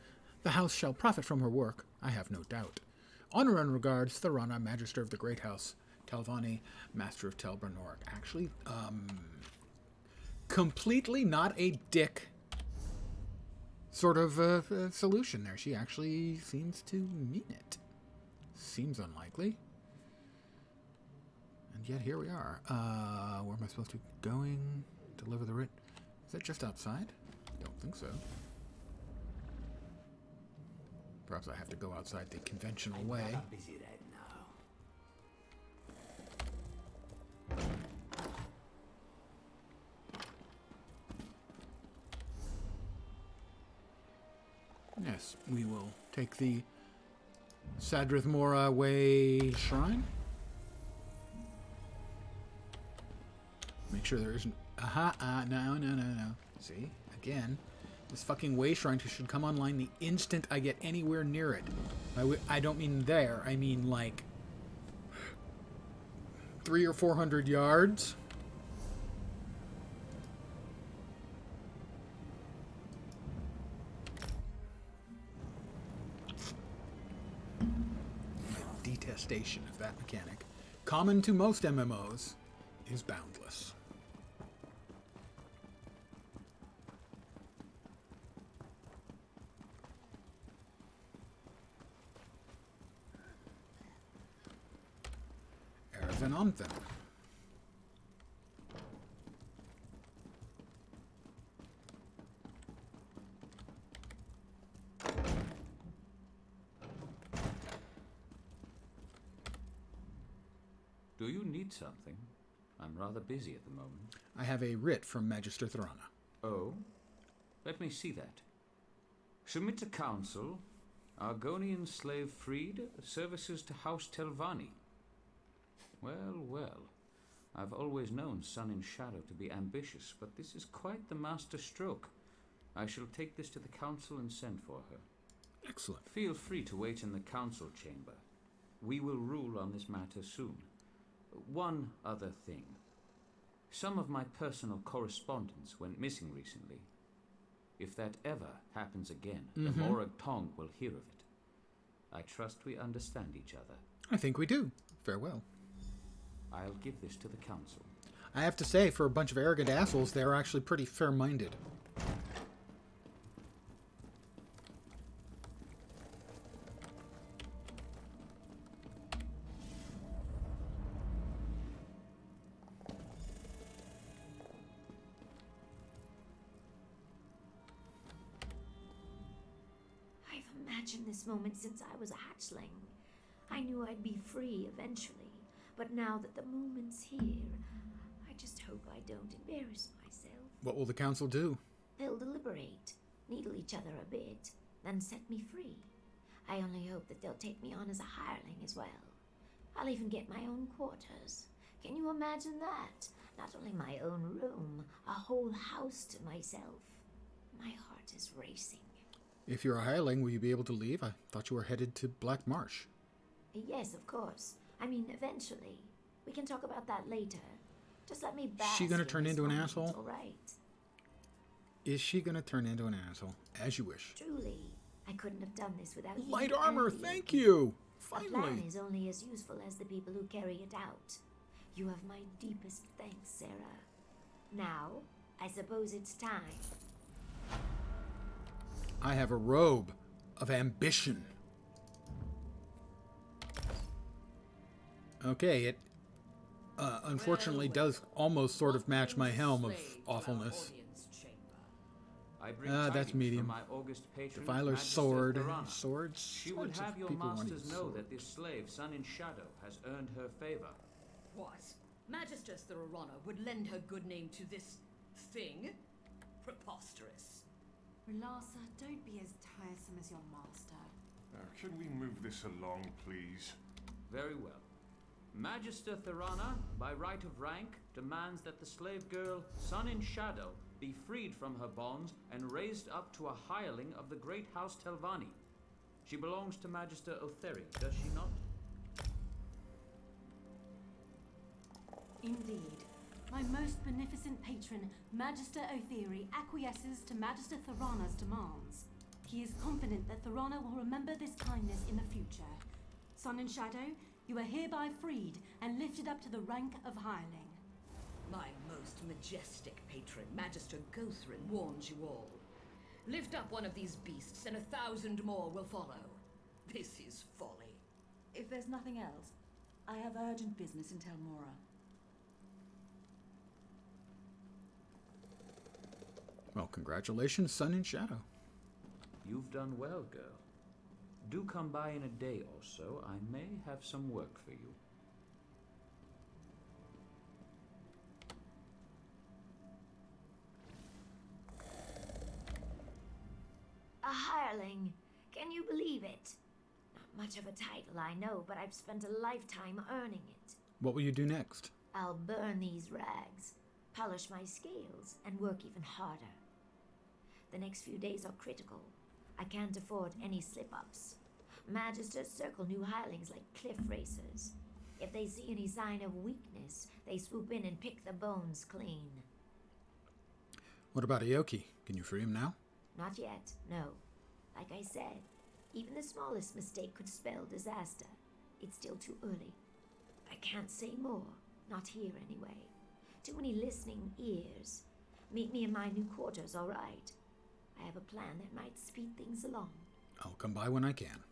S1: The House shall profit from her work, I have no doubt. Honor and regards, Thorana, Magister of the Great House, Telvanni, Master of Tel Bernoric. Actually, completely not a dick sort of solution there. She actually seems to mean it. Seems unlikely. And yet here we are. Where am I supposed to be going? Deliver the writ. Is that just outside? Don't think so. Perhaps I have to go outside the conventional way.
S14: I'm busy right now.
S1: Yes, we will take the Sadrith Mora Way Shrine. Make sure there isn't... Aha, no. See? Again, this fucking Way Shrine should come online the instant I get anywhere near it. I don't mean there, I mean like 300 or 400 yards. Detestation of that mechanic, common to most MMOs, is boundless. Erevan Onthen.
S8: Do you need something? I'm rather busy at the moment.
S1: I have a writ from Magister Thorana.
S8: Oh? Let me see that. Submit to council. Argonian slave freed. Services to House Telvanni. Well. I've always known Sun in Shadow to be ambitious, but this is quite the master stroke. I shall take this to the council and send for her.
S1: Excellent.
S8: Feel free to wait in the council chamber. We will rule on this matter soon. One other thing. Some of my personal correspondence went missing recently. If that ever happens again, the Morag Tong will hear of it. I trust we understand each other.
S1: I think we do. Farewell.
S8: I'll give this to the council.
S1: I have to say, for a bunch of arrogant assholes, they're actually pretty fair-minded.
S12: Imagined this moment since I was a hatchling. I knew I'd be free eventually, but now that the moment's here, I just hope I don't embarrass myself.
S1: What will the council do?
S12: They'll deliberate, needle each other a bit, then set me free. I only hope that they'll take me on as a hireling as well. I'll even get my own quarters. Can you imagine that? Not only my own room, a whole house to myself. My heart is racing.
S1: If you're a hireling, will you be able to leave? I thought you were headed to Black Marsh.
S12: Yes, of course. I mean, eventually. We can talk about that later. Just let me bask.
S1: Is she gonna turn into an asshole?
S12: All right.
S1: Is she gonna turn into an asshole? As you wish.
S12: Truly, I couldn't have done this without you.
S1: Light armor, thank you!
S12: A plan
S1: Finally!
S12: is only as useful as the people who carry it out. You have my deepest thanks, Sarah. Now, I suppose it's time.
S1: I have a robe of ambition. Okay, it unfortunately does almost sort of match my helm of awfulness. That's medium. Defiler's sword. Swords?
S8: She would have your masters know that this slave, Sun in Shadow, has earned her favor.
S10: What? Magister Thorana would lend her good name to this thing? Preposterous.
S5: Relasa, don't be as tiresome as your master.
S3: Can we move this along, please?
S8: Very well. Magister Thorana, by right of rank, demands that the slave girl, Sun in Shadow, be freed from her bonds and raised up to a hireling of the great house Telvanni. She belongs to Magister Otheri, does she not?
S5: Indeed. My most beneficent patron, Magister Otheri, acquiesces to Magister Thorana's demands. He is confident that Thorana will remember this kindness in the future. Sun and Shadow, you are hereby freed and lifted up to the rank of hireling.
S15: My most majestic patron, Magister Gothrin, warns you all. Lift up one of these beasts, and 1,000 more will follow. This is folly.
S7: If there's nothing else, I have urgent business in Tel Mora.
S1: Well, congratulations, Sun and Shadow.
S8: You've done well, girl. Do come by in a day or so. I may have some work for you.
S12: A hireling. Can you believe it? Not much of a title, I know, but I've spent a lifetime earning it.
S1: What will you do next?
S12: I'll burn these rags, polish my scales, and work even harder. The next few days are critical. I can't afford any slip-ups. Magisters circle new hirelings like cliff racers. If they see any sign of weakness, they swoop in and pick the bones clean.
S1: What about Aoki? Can you free him now?
S12: Not yet, no. Like I said, even the smallest mistake could spell disaster. It's still too early. I can't say more, not here anyway. Too many listening ears. Meet me in my new quarters, all right? I have a plan that might speed things along.
S1: I'll come by when I can.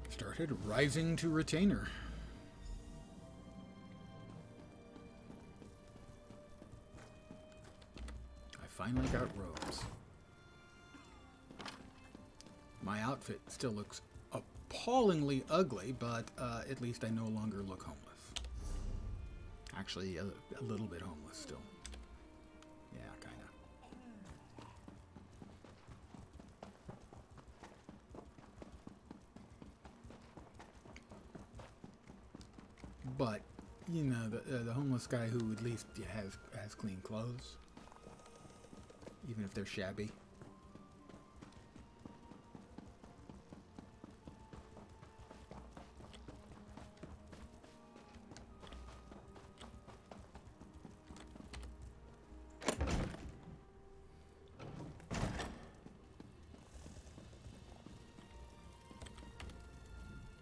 S1: Started rising to retainer. I finally got robes. My outfit still looks appallingly ugly, but at least I no longer look homeless. Actually, a little bit homeless still. Yeah, kind of. But, you know, the homeless guy who at least has clean clothes, even if they're shabby.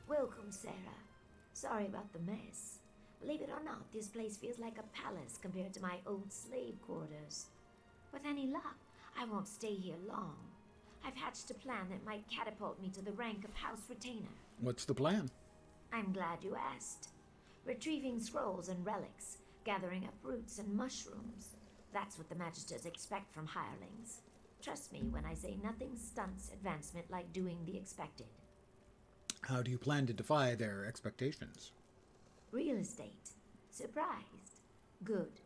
S12: Welcome, Sarah. Sorry about the mess. Believe it or not, this place feels like a palace compared to my old slave quarters. With any luck, I won't stay here long. I've hatched a plan that might catapult me to the rank of House Retainer.
S1: What's the plan?
S12: I'm glad you asked. Retrieving scrolls and relics, gathering up roots and mushrooms. That's what the Magisters expect from hirelings. Trust me when I say nothing stunts advancement like doing the expected.
S1: How do you plan to defy their expectations?
S12: Real estate. Surprised. Good.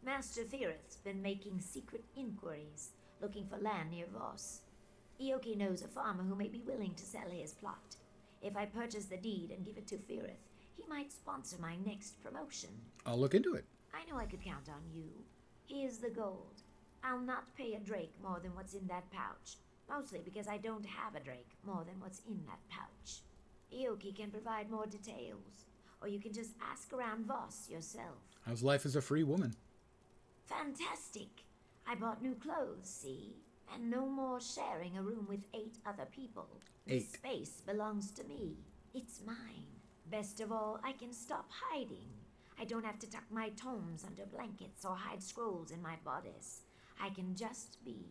S12: Master Firith's been making secret inquiries, looking for land near Voss. Aoki knows a farmer who may be willing to sell his plot. If I purchase the deed and give it to Firith, he might sponsor my next promotion.
S1: I'll look into it.
S12: I know I could count on you. Here's the gold. I'll not pay a drake more than what's in that pouch. Mostly because I don't have a drake more than what's in that pouch. Aoki can provide more details. Or you can just ask around Voss yourself.
S1: How's life as a free woman?
S12: Fantastic. I bought new clothes, see? And no more sharing a room with 8 other people.
S1: 8.
S12: The space belongs to me. It's mine. Best of all, I can stop hiding. I don't have to tuck my tomes under blankets or hide scrolls in my bodice. I can just be.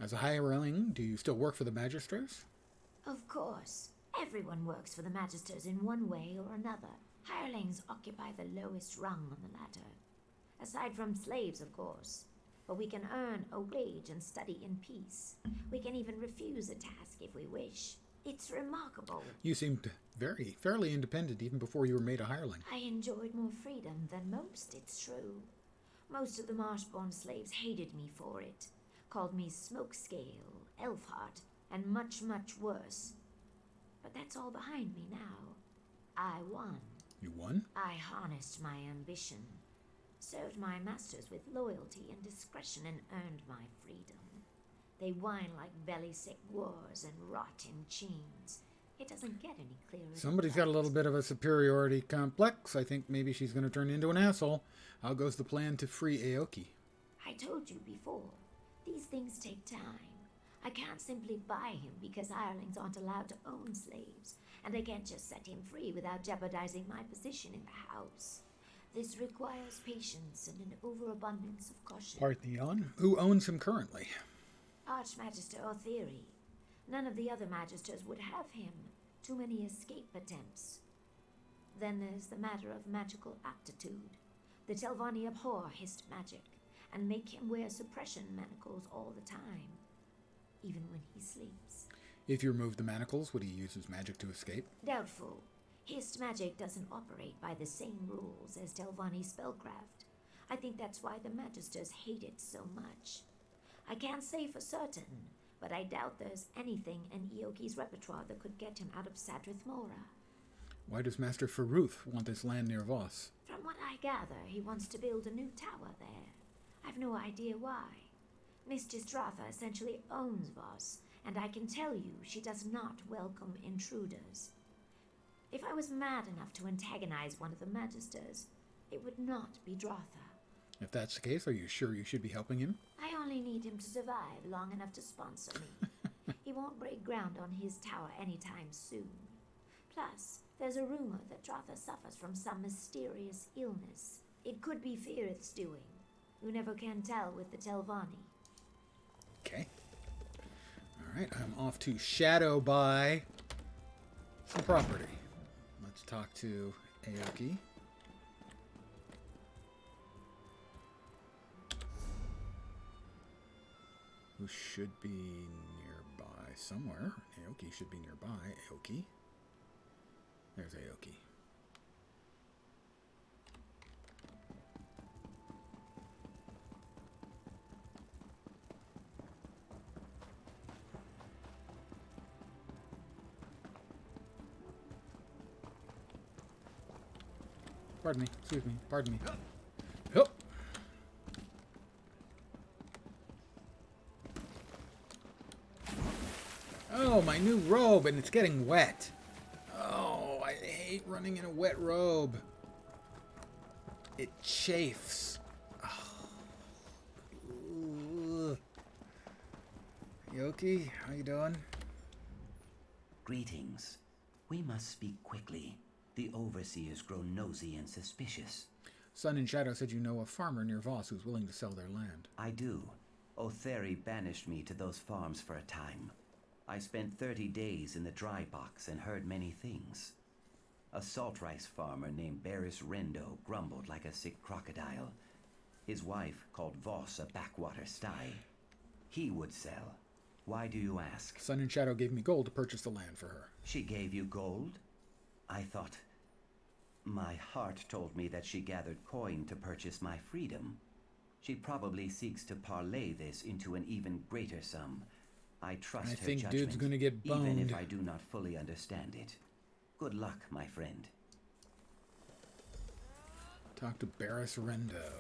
S1: As a hireling, do you still work for the Magisters?
S12: Of course. Everyone works for the Magisters in one way or another. Hirelings occupy the lowest rung on the ladder. Aside from slaves, of course. But we can earn a wage and study in peace. We can even refuse a task if we wish. It's remarkable.
S1: You seemed fairly independent even before you were made a hireling.
S12: I enjoyed more freedom than most, it's true. Most of the Marshborn slaves hated me for it. Called me Smokescale, Elfheart, and much, much worse. But that's all behind me now. I won.
S1: You won?
S12: I harnessed my ambition. Served my masters with loyalty and discretion and earned my freedom. They whine like belly-sick wars and rot in chains. It doesn't get any clearer.
S1: Somebody's got a little bit of a superiority complex. I think maybe she's going to turn into an asshole. How goes the plan to free Aoki?
S12: I told you before, these things take time. I can't simply buy him because hirelings aren't allowed to own slaves, and I can't just set him free without jeopardizing my position in the house. This requires patience and an overabundance of caution.
S1: Parthenon, who owns him currently?
S12: Archmagister Otheri. None of the other magisters would have him. Too many escape attempts. Then there's the matter of magical aptitude. The Telvanni abhor hissed magic, and make him wear suppression manacles all the time, even when he sleeps.
S1: If you remove the manacles, would he use his magic to escape?
S12: Doubtful. Hissed magic doesn't operate by the same rules as Telvanni spellcraft. I think that's why the magisters hate it so much. I can't say for certain, but I doubt there's anything in Eoki's repertoire that could get him out of Sadrith Mora.
S1: Why does Master Faruth want this land near Voss?
S12: From what I gather, he wants to build a new tower there. I've no idea why. Mistress Dratha essentially owns Voss, and I can tell you she does not welcome intruders. If I was mad enough to antagonize one of the magisters, it would not be Dratha.
S1: If that's the case, are you sure you should be helping him?
S12: I only need him to survive long enough to sponsor me. He won't break ground on his tower anytime soon. Plus, there's a rumor that Dratha suffers from some mysterious illness. It could be Firith's doing. You never can tell with the Telvanni.
S1: Okay. Alright, I'm off to shadow buy some property. Let's talk to Aoki. Who should be nearby somewhere. Aoki should be nearby. Aoki. There's Aoki. Pardon me, excuse me, pardon me. Hup. Oh, my new robe, and it's getting wet. Oh, I hate running in a wet robe. It chafes. Oh. Yoki, how you doing?
S11: Greetings. We must speak quickly. The overseers grow nosy and suspicious.
S1: Sun and Shadow said you know a farmer near Voss who's willing to sell their land.
S11: I do. Otheri banished me to those farms for a time. I spent 30 days in the dry box and heard many things. A salt rice farmer named Barris Rendo grumbled like a sick crocodile. His wife called Voss a backwater sty. He would sell. Why do you ask?
S1: Sun and Shadow gave me gold to purchase the land for her.
S11: She gave you gold? I thought... My heart told me that she gathered coin to purchase my freedom. She probably seeks to parlay this into an even greater sum. I trust her judgment,
S1: I think dude's gonna get boned.
S11: even if I do not fully understand it. Good luck, my friend.
S1: Talk to Barris Rendo.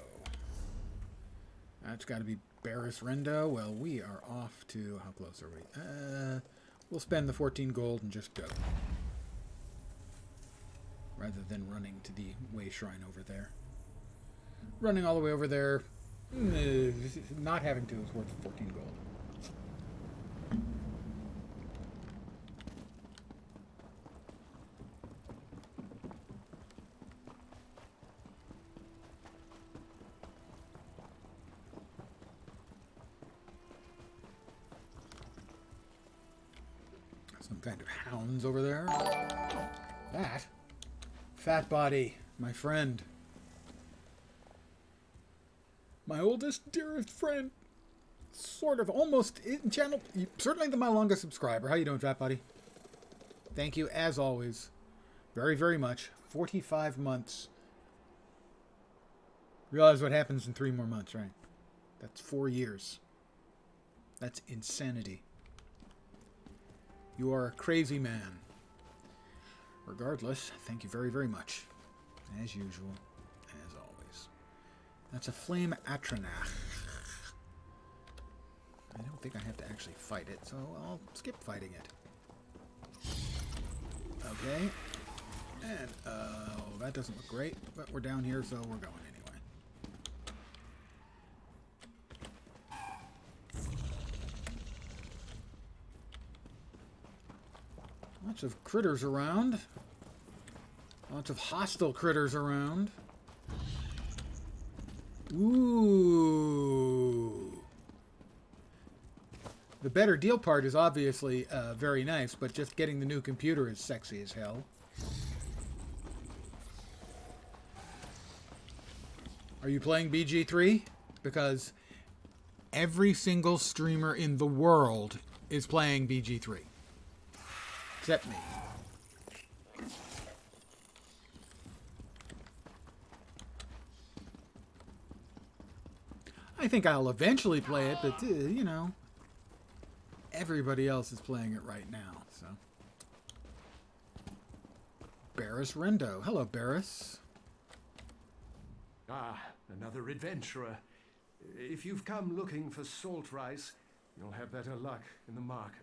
S1: That's got to be Barris Rendo. Well, we are off to... How close are we? We'll spend the 14 gold and just go. Rather than running to the way shrine over there. Running all the way over there, not having to is worth 14 gold. Some kind of hounds over there. That? Fat Body, my friend. My oldest, dearest friend. Sort of, almost in channel. Certainly my longest subscriber. How you doing, Fat Body? Thank you, as always. Very, very much. 45 months. Realize what happens in 3 more months, right? That's 4 years. That's insanity. You are a crazy man. Regardless, thank you very, very much. As usual, as always. That's a flame Atronach. I don't think I have to actually fight it, so I'll skip fighting it. Okay. And, that doesn't look great, but we're down here, so we're going anyway. Lots of critters around. Lots of hostile critters around. Ooh. The better deal part is obviously very nice, but just getting the new computer is sexy as hell. Are you playing BG3? Because every single streamer in the world is playing BG3. Except me. I think I'll eventually play it, but, you know, everybody else is playing it right now, so. Barris Rendo. Hello, Barris.
S16: Ah, another adventurer. If you've come looking for salt rice, you'll have better luck in the market.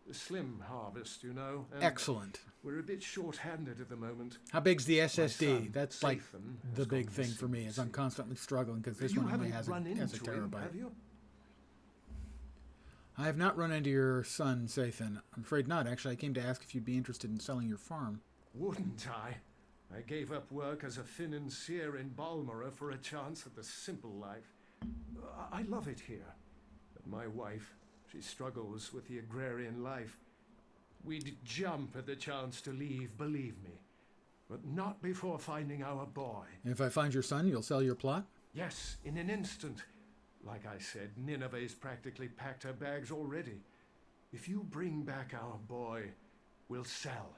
S16: A slim harvest, you know. And
S1: excellent.
S16: We're a bit short-handed at the moment.
S1: How big's the SSD?
S16: Son,
S1: That's like
S16: Sathan,
S1: the big thing for me, is I'm constantly struggling because this one only has a terabyte.
S16: Have you?
S1: I have not run into your son, Sathan. I'm afraid not. Actually, I came to ask if you'd be interested in selling your farm.
S16: Wouldn't I? I gave up work as a financier in Balmora for a chance at the simple life. I love it here. But my wife, she struggles with the agrarian life. We'd jump at the chance to leave, believe me. But not before finding our boy.
S1: If I find your son, you'll sell your plot?
S16: Yes, in an instant. Like I said, Nineveh's practically packed her bags already. If you bring back our boy, we'll sell.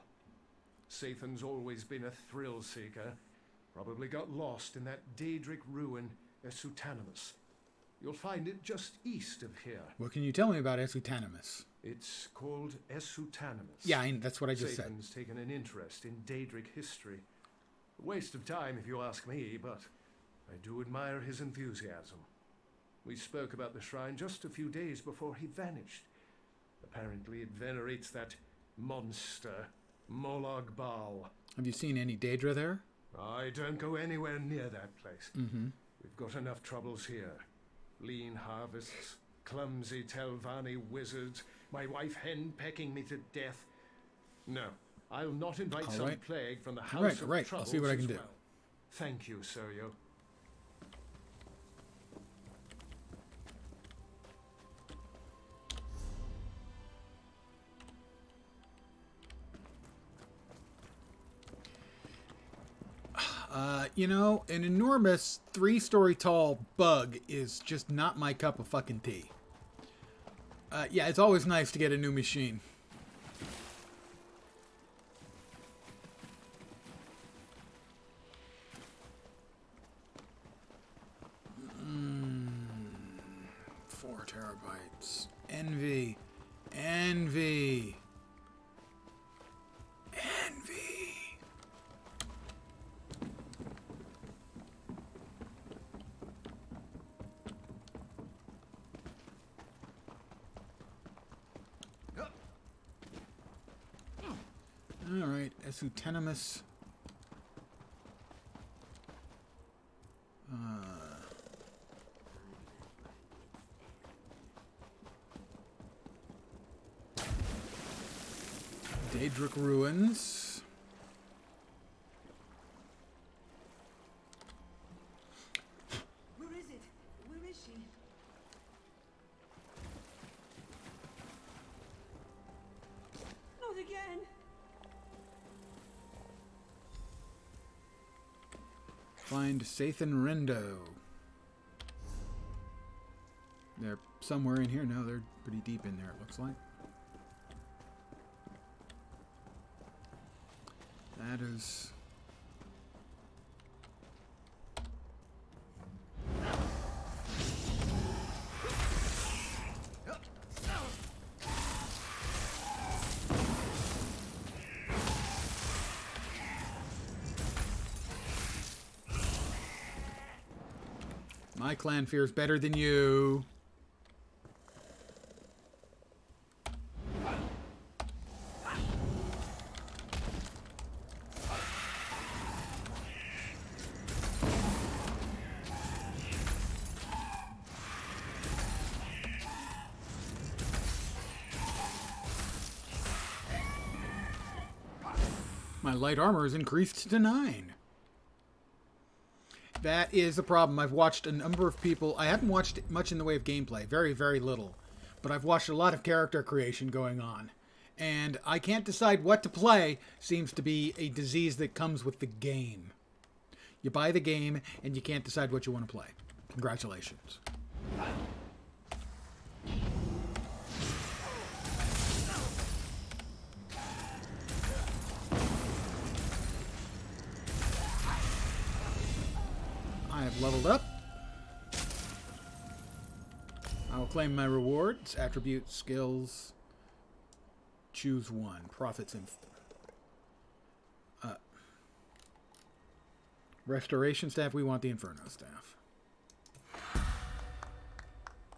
S16: Sathan's always been a thrill seeker. Probably got lost in that Daedric ruin, Esutanimus. You'll find it just east of here.
S1: What can you tell me about Esutanimus?
S16: It's called Esutanimus.
S1: Yeah, that's what I just said.
S16: Sathan's taken an interest in Daedric history. A waste of time if you ask me, but I do admire his enthusiasm. We spoke about the shrine just a few days before he vanished. Apparently it venerates that monster, Molag Bal.
S1: Have you seen any Daedra there?
S16: I don't go anywhere near that place.
S1: Mm-hmm.
S16: We've got enough troubles here. Lean harvests, clumsy Telvanni wizards, my wife hen pecking me to death. No, I'll not invite some plague from the House of Troubles.
S1: I'll see what I can do.
S16: Well. Thank you, Soyo.
S1: You know, an enormous 3-story tall bug is just not my cup of fucking tea. Yeah, it's always nice to get a new machine. Four terabytes. Envy. Envy. Envy. All right, Esutanimus. Daedric Ruins.
S10: Where is it? Where is she? Not again.
S1: Find Sathan Rendo. They're somewhere in here. No, they're pretty deep in there, it looks like. That is... My clan fears better than you. My light armor is increased to 9. That is the problem. I've watched a number of people. I haven't watched much in the way of gameplay. Very, very little. But I've watched a lot of character creation going on. And I can't decide what to play. Seems to be a disease that comes with the game. You buy the game and you can't decide what you want to play. Congratulations. I have leveled up. I will claim my rewards, attributes, skills. Choose one. Profits and restoration staff. We want the Inferno staff.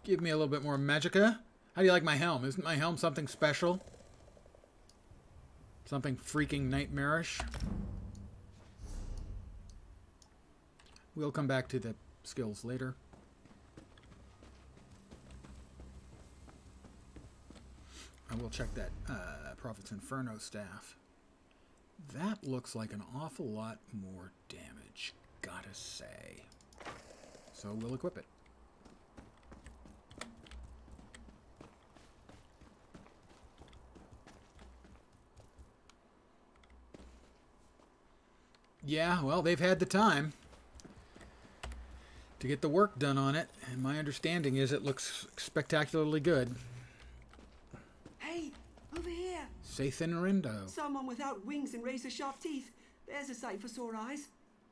S1: Give me a little bit more magicka. How do you like my helm? Isn't my helm something special? Something freaking nightmarish? We'll come back to the skills later. I will check that Prophet's Inferno staff. That looks like an awful lot more damage, gotta say. So we'll equip it. Yeah, well, they've had the time to get the work done on it, and my understanding is it looks spectacularly good.
S17: Hey, over here!
S1: Sathan Rindo.
S17: Someone without wings and razor-sharp teeth. There's a sight for sore eyes.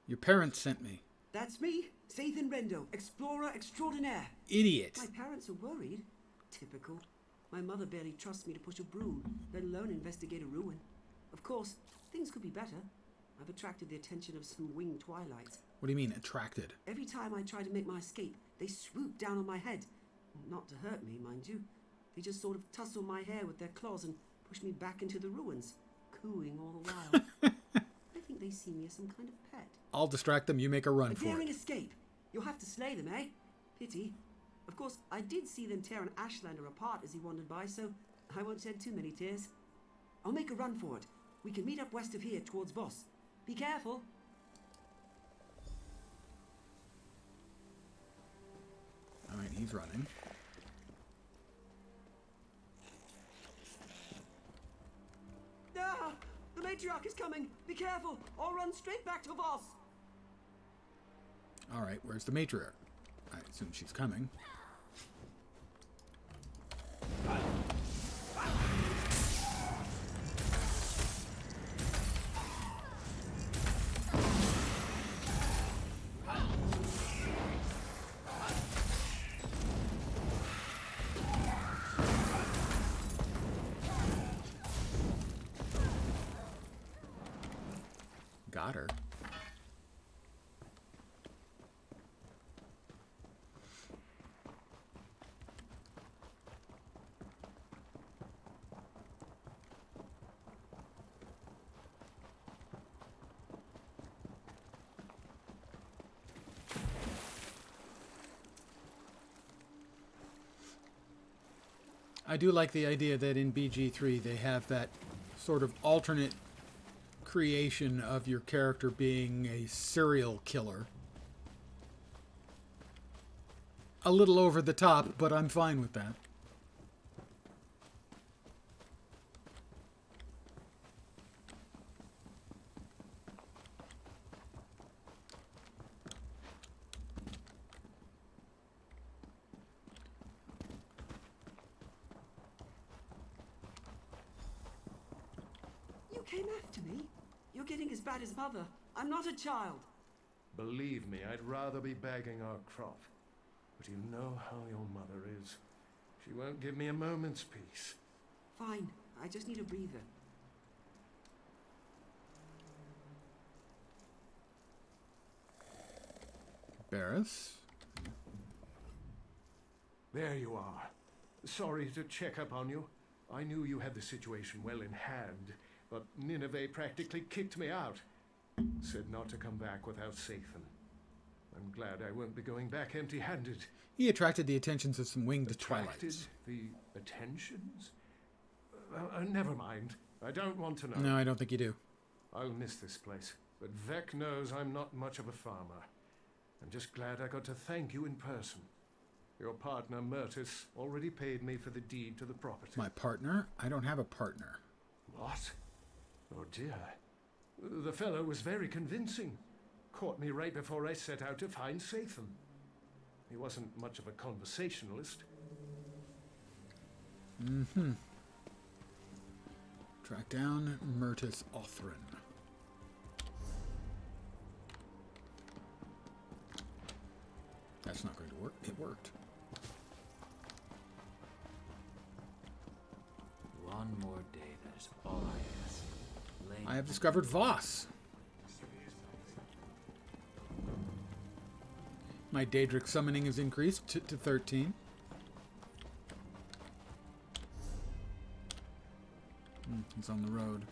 S1: Your parents sent me.
S17: That's me, Sathan Rendo, explorer extraordinaire.
S1: Idiot.
S17: My parents are worried. Typical. My mother barely trusts me to push a broom, let alone investigate a ruin. Of course, things could be better. I've attracted the attention of some winged twilights.
S1: What do you mean, attracted?
S17: Every time I try to make my escape, they swoop down on my head. Not to hurt me, mind you. They just sort of tussle my hair with their claws and push me back into the ruins, cooing all the while. I think they see me as some kind of pet.
S1: I'll distract them, you make a run
S17: A
S1: for
S17: daring
S1: it.
S17: escape. You'll have to slay them, eh? Pity. Of course, I did see them tear an Ashlander apart as he wandered by, so I won't shed too many tears. I'll make a run for it. We can meet up west of here towards Boss. Be careful.
S1: Alright, he's running.
S17: Ah! The matriarch is coming! Be careful! I'll run straight back to Voss!
S1: Alright, where's the matriarch? I assume she's coming. Got her. I do like the idea that in BG3 they have that sort of alternate creation of your character being a serial killer. A little over the top, but I'm fine with that.
S17: You came after me? You're getting as bad as Mother. I'm not a child.
S16: Believe me, I'd rather be bagging our crop. But you know how your mother is. She won't give me a moment's peace.
S17: Fine. I just need a breather.
S1: Barris?
S16: There you are. Sorry to check up on you. I knew you had the situation well in hand, but Nineveh practically kicked me out. Said not to come back without Sathan. I'm glad I won't be going back empty-handed.
S1: He attracted the attentions of some winged twilights.
S16: The attentions? Never mind. I don't want to know.
S1: No, I don't think you do.
S16: I'll miss this place, but Vec knows I'm not much of a farmer. I'm just glad I got to thank you in person. Your partner, Myrtis, already paid me for the deed to the property.
S1: My partner? I don't have a partner.
S16: What? Oh dear. The fellow was very convincing. Caught me right before I set out to find Sathan. He wasn't much of a conversationalist.
S1: Mm-hmm. Track down Myrtis Othrin. That's not going to work. It worked.
S8: One more day, that is all I ask.
S1: I have discovered Voss. My Daedric summoning is increased to 13. He's on the road.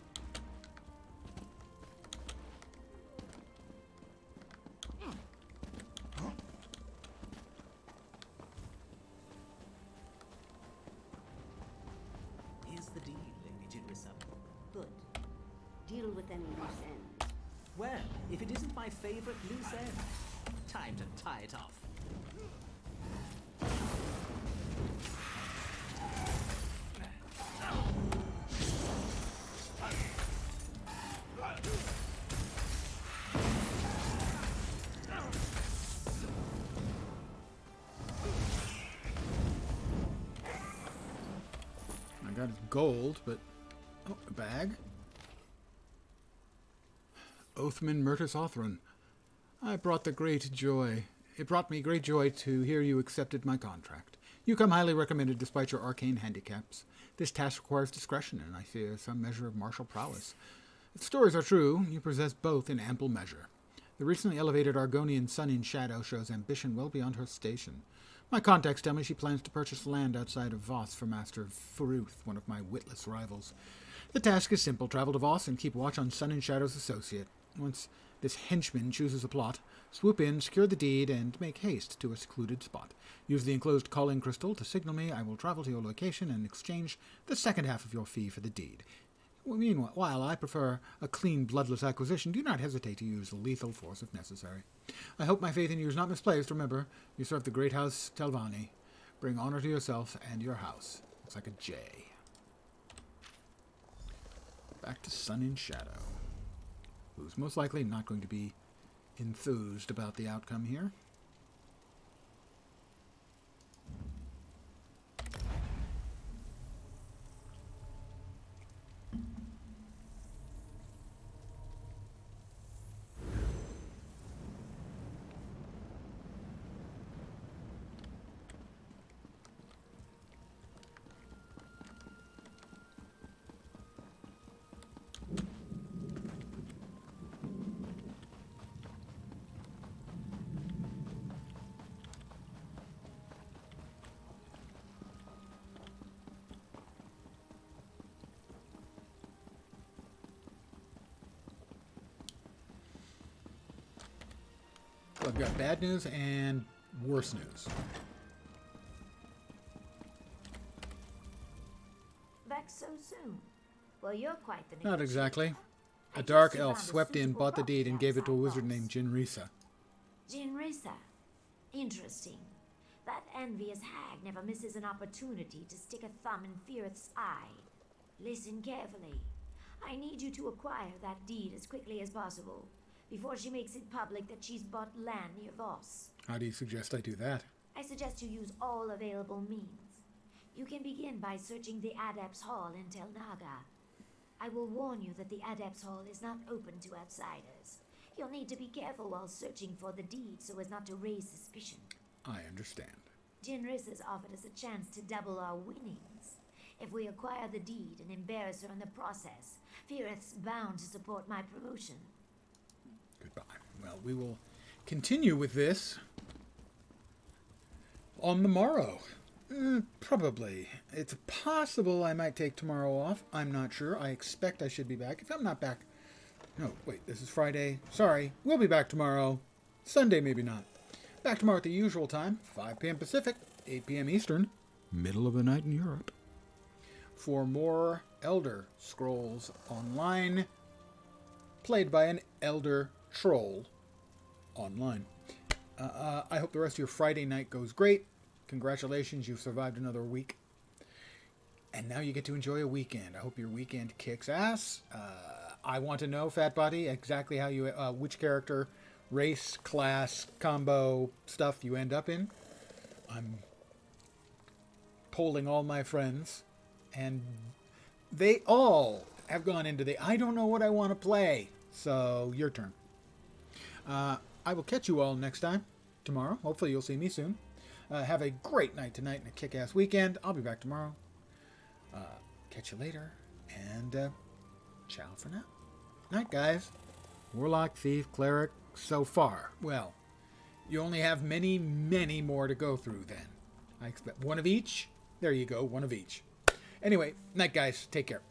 S17: Here's the deal, Lady Jinrisa.
S18: Good. Deal with any loose ends.
S9: Well, if it isn't my favorite loose end, time to tie it off.
S1: I got his gold, but... Oh, a bag? Othman Myrtis Othran. It brought me great joy to hear you accepted my contract. You come highly recommended despite your arcane handicaps. This task requires discretion, and I fear some measure of martial prowess. If the stories are true, you possess both in ample measure. The recently elevated Argonian Sun in Shadow shows ambition well beyond her station. My contacts tell me she plans to purchase land outside of Voss for Master Faruth, one of my witless rivals. The task is simple. Travel to Voss and keep watch on Sun and Shadow's associate. Once this henchman chooses a plot, swoop in, secure the deed, and make haste to a secluded spot. Use the enclosed calling crystal to signal me. I will travel to your location and exchange the second half of your fee for the deed. Meanwhile, while I prefer a clean, bloodless acquisition, do not hesitate to use lethal force if necessary. I hope my faith in you is not misplaced. Remember, you serve the great house Telvanni. Bring honor to yourself and your house. Looks like a J. Back to Sun in Shadow, who's most likely not going to be enthused about the outcome here. I've got bad news and worse news.
S12: Back so soon? Well, you're quite the
S1: Not
S12: negotiator.
S1: exactly.
S12: I
S1: A dark
S12: just
S1: elf
S12: found a
S1: swept in,
S12: suitable
S1: bought the deed, and gave it to a
S12: property
S1: wizard
S12: outside
S1: named Jinrisa.
S12: Jinrisa. Interesting. That envious hag never misses an opportunity to stick a thumb in Firith's eye. Listen carefully. I need you to acquire that deed as quickly as possible, before she makes it public that she's bought land near Voss.
S1: How do you suggest I do that?
S12: I suggest you use all available means. You can begin by searching the Adepts Hall in Tel Naga. I will warn you that the Adepts Hall is not open to outsiders. You'll need to be careful while searching for the deed so as not to raise suspicion.
S1: I understand.
S12: Jinris offered us a chance to double our winnings. If we acquire the deed and embarrass her in the process, Firith's bound to support my promotion.
S1: Goodbye. Well, we will continue with this on the morrow. Probably. It's possible I might take tomorrow off. I'm not sure. I expect I should be back. If I'm not back... No, wait, this is Friday. Sorry, we'll be back tomorrow. Sunday, maybe not. Back tomorrow at the usual time, 5 p.m. Pacific, 8 p.m. Eastern, middle of the night in Europe, for more Elder Scrolls Online played by an elder troll online. I hope the rest of your Friday night goes great. Congratulations, you've survived another week. And now you get to enjoy a weekend. I hope your weekend kicks ass. I want to know, Fat Body, exactly how you, which character, race, class, combo stuff you end up in. I'm polling all my friends, and they all have gone into the I don't know what I want to play. So, your turn. I will catch you all next time, tomorrow. Hopefully you'll see me soon. Have a great night tonight and a kick-ass weekend. I'll be back tomorrow. Catch you later, and ciao for now. Night, guys. Warlock, Thief, Cleric, so far. Well, you only have many, many more to go through then. I expect one of each. There you go, one of each. Anyway, night, guys. Take care.